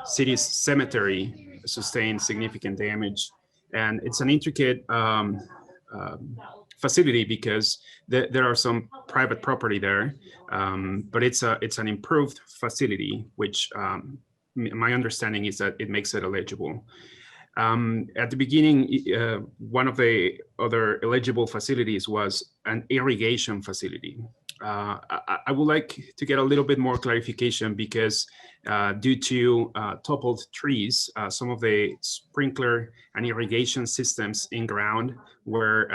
city's cemetery sustained significant damage, and it's an intricate facility because there are some private property there, but it's an improved facility, which my understanding is that it makes it eligible. At the beginning, one of the other eligible facilities was an irrigation facility. I would like to get a little bit more clarification because due to toppled trees, some of the sprinkler and irrigation systems in ground were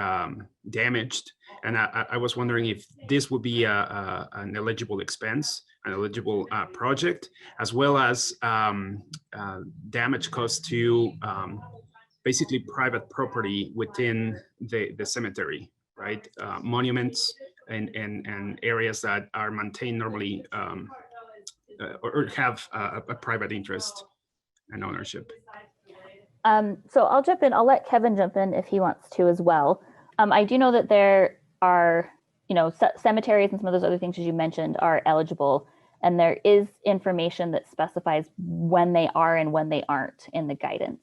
damaged. And I was wondering if this would be an eligible expense, an eligible project, as well as damage caused to basically private property within the cemetery, right? Monuments and areas that are maintained normally or have a private interest and ownership. So I'll jump in. I'll let Kevin jump in if he wants to as well. I do know that there are, cemeteries and some of those other things, as you mentioned, are eligible. And there is information that specifies when they are and when they aren't in the guidance.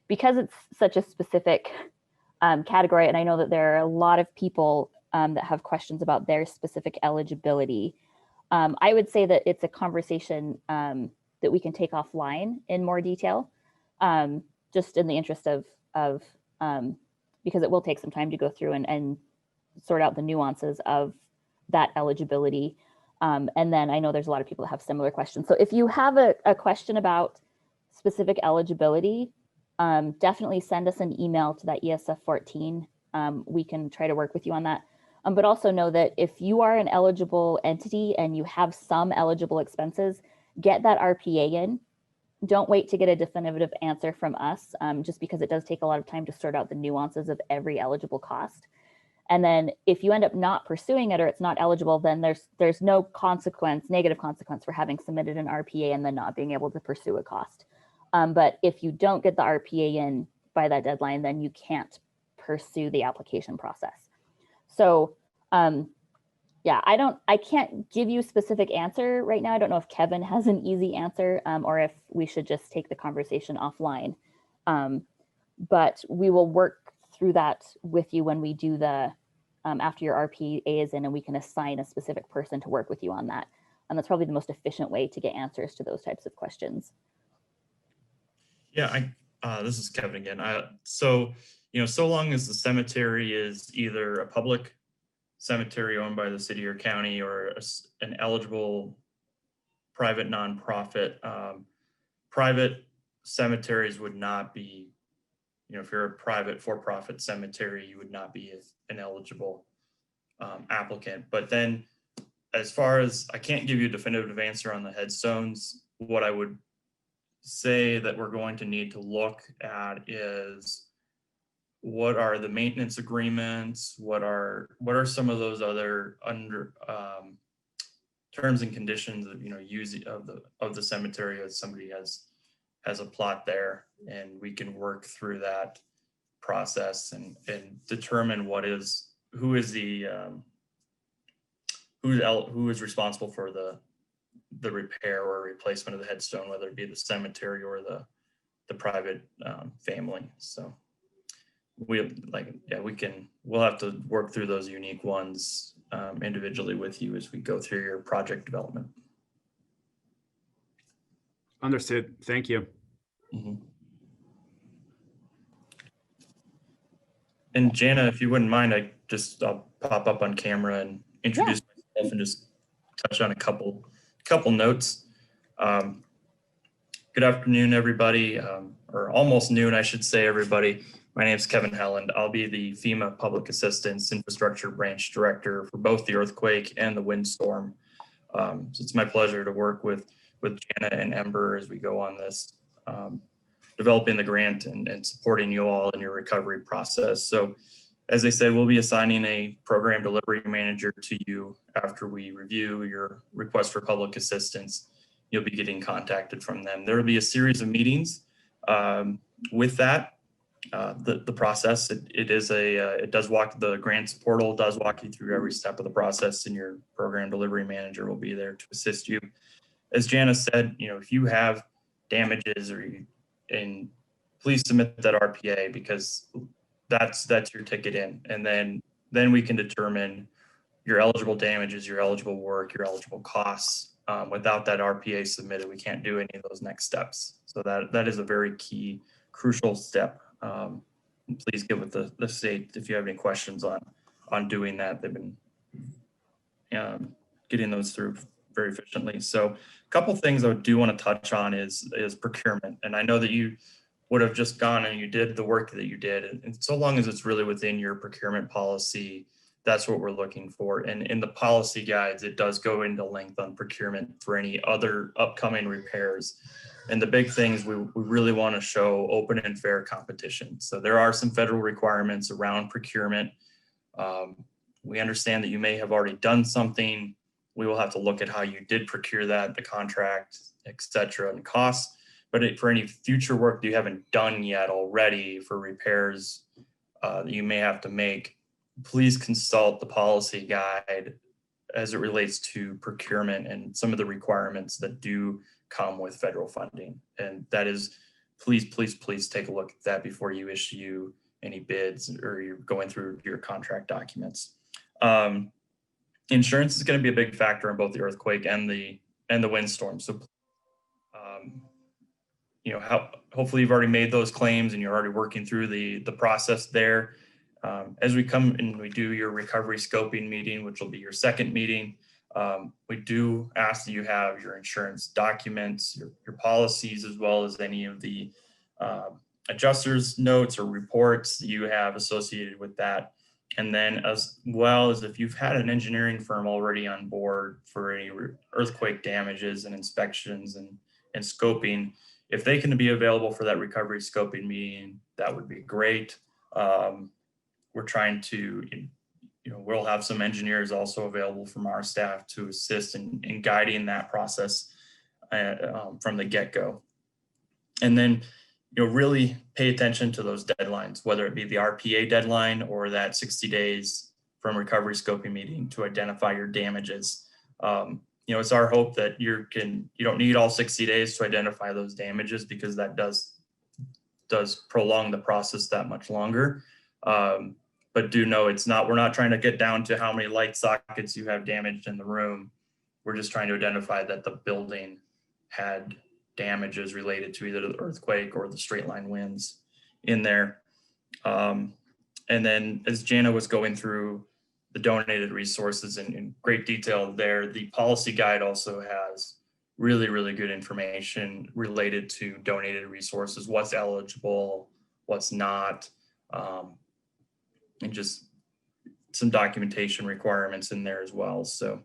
Because it's such a specific category, and I know that there are a lot of people that have questions about their specific eligibility. I would say that it's a conversation that we can take offline in more detail, just in the interest of because it will take some time to go through and sort out the nuances of that eligibility. And then I know there's a lot of people that have similar questions. So if you have a question about specific eligibility, definitely send us an email to that ESF 14. We can try to work with you on that. But also know that if you are an eligible entity and you have some eligible expenses, get that RPA in. Don't wait to get a definitive answer from us, just because it does take a lot of time to sort out the nuances of every eligible cost. And then if you end up not pursuing it or it's not eligible, then there's no negative consequence for having submitted an RPA and then not being able to pursue a cost. But if you don't get the RPA in by that deadline, then you can't pursue the application process. So yeah, I can't give you a specific answer right now. I don't know if Kevin has an easy answer or if we should just take the conversation offline. But we will work through that with you when we do the, after your RPA is in, and we can assign a specific person to work with you on that. And that's probably the most efficient way to get answers to those types of questions. Yeah, this is Kevin again. So long as the cemetery is either a public cemetery owned by the city or county or an eligible private nonprofit, private cemeteries would not be if you're a private for-profit cemetery, you would not be an eligible applicant. But then as far as, I can't give you a definitive answer on the headstones, what I would say that we're going to need to look at is what are the maintenance agreements? What are some of those other terms and conditions of, use of the cemetery as somebody has a plot there, and we can work through that process and determine who is responsible for the repair or replacement of the headstone, whether it be the cemetery or the private family. So we'll have to work through those unique ones individually with you as we go through your project development. Understood. Thank you. Mm-hmm. And Jana, if you wouldn't mind, I'll pop up on camera and introduce myself and just touch on a couple notes. Good afternoon, everybody, or almost noon, I should say, everybody. My name is Kevin Helland. I'll be the FEMA Public Assistance Infrastructure Branch Director for both the earthquake and the windstorm. So it's my pleasure to work with Jana and Ember as we go on this, developing the grant and supporting you all in your recovery process. So as I said, we'll be assigning a program delivery manager to you after we review your request for public assistance. You'll be getting contacted from them. There will be a series of meetings with that. The process, it does walk, the grants portal does walk you through every step of the process, and your program delivery manager will be there to assist you. As Jana said, if you have damages and please submit that RPA, because that's your ticket in, and then we can determine your eligible damages, your eligible work, your eligible costs. Without that RPA submitted, we can't do any of those next steps. So that is a very key, crucial step. Please get with the state if you have any questions on doing that. They've been getting those through very efficiently. So a couple things I do want to touch on is procurement. And I know that you would have just gone and you did the work that you did. And so long as it's really within your procurement policy, that's what we're looking for. And in the policy guides, it does go into length on procurement for any other upcoming repairs. And the big things, we really want to show open and fair competition. So there are some federal requirements around procurement. We understand that you may have already done something. We will have to look at how you did procure that, the contract, et cetera, and costs. But for any future work that you haven't done yet already for repairs that you may have to make, please consult the policy guide as it relates to procurement and some of the requirements that do come with federal funding. And that is, please take a look at that before you issue any bids or you're going through your contract documents. Insurance is going to be a big factor in both the earthquake and the windstorm. So, hopefully you've already made those claims and you're already working through the process there. As we come and we do your recovery scoping meeting, which will be your second meeting, we do ask that you have your insurance documents, your policies, as well as any of the adjuster's notes or reports that you have associated with that. And then as well as if you've had an engineering firm already on board for any earthquake damages and inspections and scoping, if they can be available for that recovery scoping meeting, that would be great. We're trying to, we'll have some engineers also available from our staff to assist in guiding that process from the get-go. And then, really pay attention to those deadlines, whether it be the RPA deadline or that 60 days from recovery scoping meeting to identify your damages. It's our hope that you don't need all 60 days to identify those damages, because that does prolong the process that much longer. But do know we're not trying to get down to how many light sockets you have damaged in the room. We're just trying to identify that the building had damages related to either the earthquake or the straight line winds in there. And then as Jana was going through the donated resources in great detail there, the policy guide also has really, really good information related to donated resources, what's eligible, what's not, and just some documentation requirements in there as well. So,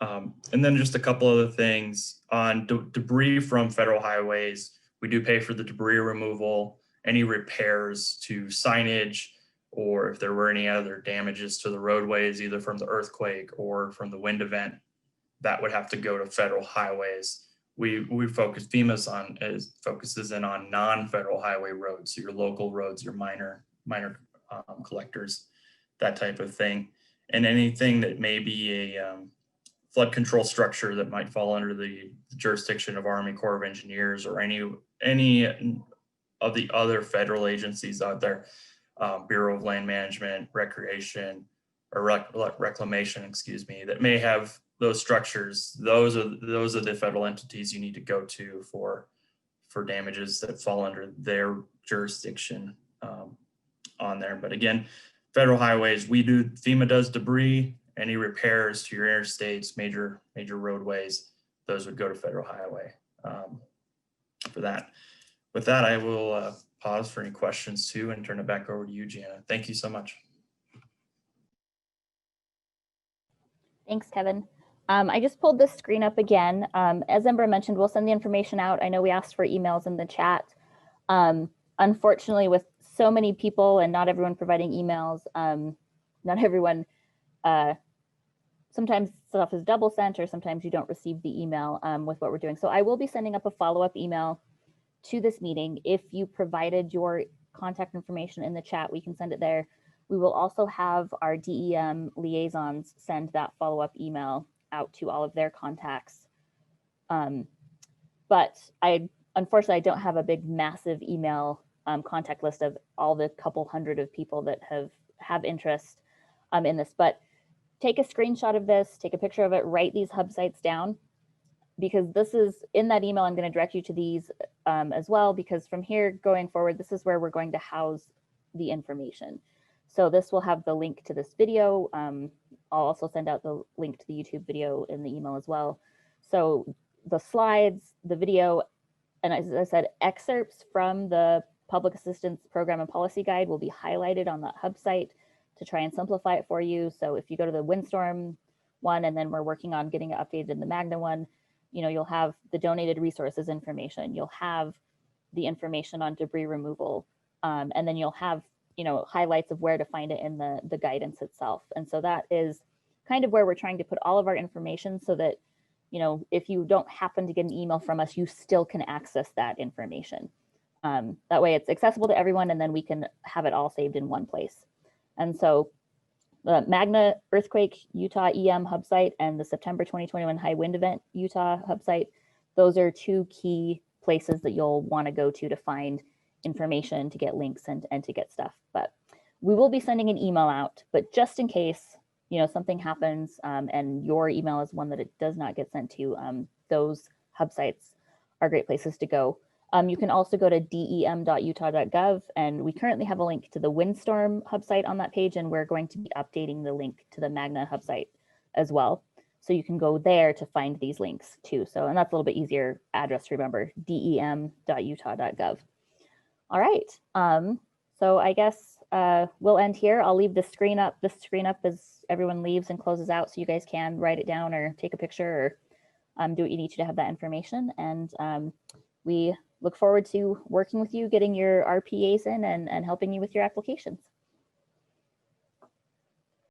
and then just a couple other things on debris from federal highways. We do pay for the debris removal, any repairs to signage, or if there were any other damages to the roadways, either from the earthquake or from the wind event, that would have to go to federal highways. FEMA focuses in on non-federal highway roads, so your local roads, your minor collectors, that type of thing. And anything that may be a flood control structure that might fall under the jurisdiction of Army Corps of Engineers or any of the other federal agencies out there, Bureau of Land Management, Recreation, or Reclamation, excuse me, that may have those structures. Those are the federal entities you need to go to for damages that fall under their jurisdiction on there. But again, federal highways, FEMA does debris, any repairs to your interstates, major roadways, those would go to federal highway for that. With that, I will pause for any questions too and turn it back over to you, Gianna. Thank you so much. Thanks, Kevin. I just pulled this screen up again. As Ember mentioned, we'll send the information out. I know we asked for emails in the chat. Unfortunately, with so many people and not everyone providing emails, not everyone, sometimes stuff is double sent or sometimes you don't receive the email with what we're doing. So I will be sending up a follow-up email to this meeting. If you provided your contact information in the chat, we can send it there. We will also have our DEM liaisons send that follow-up email out to all of their contacts. But unfortunately, I don't have a big, massive email contact list of all the couple hundred of people that have interest in this. But take a screenshot of this, take a picture of it, write these hub sites down, because this is in that email. I'm going to direct you to these as well, because from here going forward, this is where we're going to house the information. So this will have the link to this video. I'll also send out the link to the YouTube video in the email as well. So the slides, the video, and as I said, excerpts from the Public Assistance Program and Policy Guide will be highlighted on that hub site to try and simplify it for you. So if you go to the windstorm one, and then we're working on getting it updated in the Magna one, you'll have the donated resources information. You'll have the information on debris removal, and then you'll have highlights of where to find it in the guidance itself. And so that is kind of where we're trying to put all of our information, so that if you don't happen to get an email from us, you still can access that information. That way it's accessible to everyone, and then we can have it all saved in one place. And so the Magna Earthquake Utah EM hub site and the September 2021 High Wind Event Utah hub site, those are two key places that you'll want to go to find information, to get links and to get stuff. But we will be sending an email out, but just in case something happens and your email is one that it does not get sent to, those hub sites are great places to go. You can also go to dem.utah.gov, and we currently have a link to the windstorm hub site on that page, and we're going to be updating the link to the Magna hub site as well. So you can go there to find these links too. So, and that's a little bit easier address to remember, dem.utah.gov. All right, so I guess we'll end here. I'll leave the screen up as everyone leaves and closes out, so you guys can write it down or take a picture or do what you need to have that information. And we look forward to working with you, getting your RPAs in and helping you with your applications.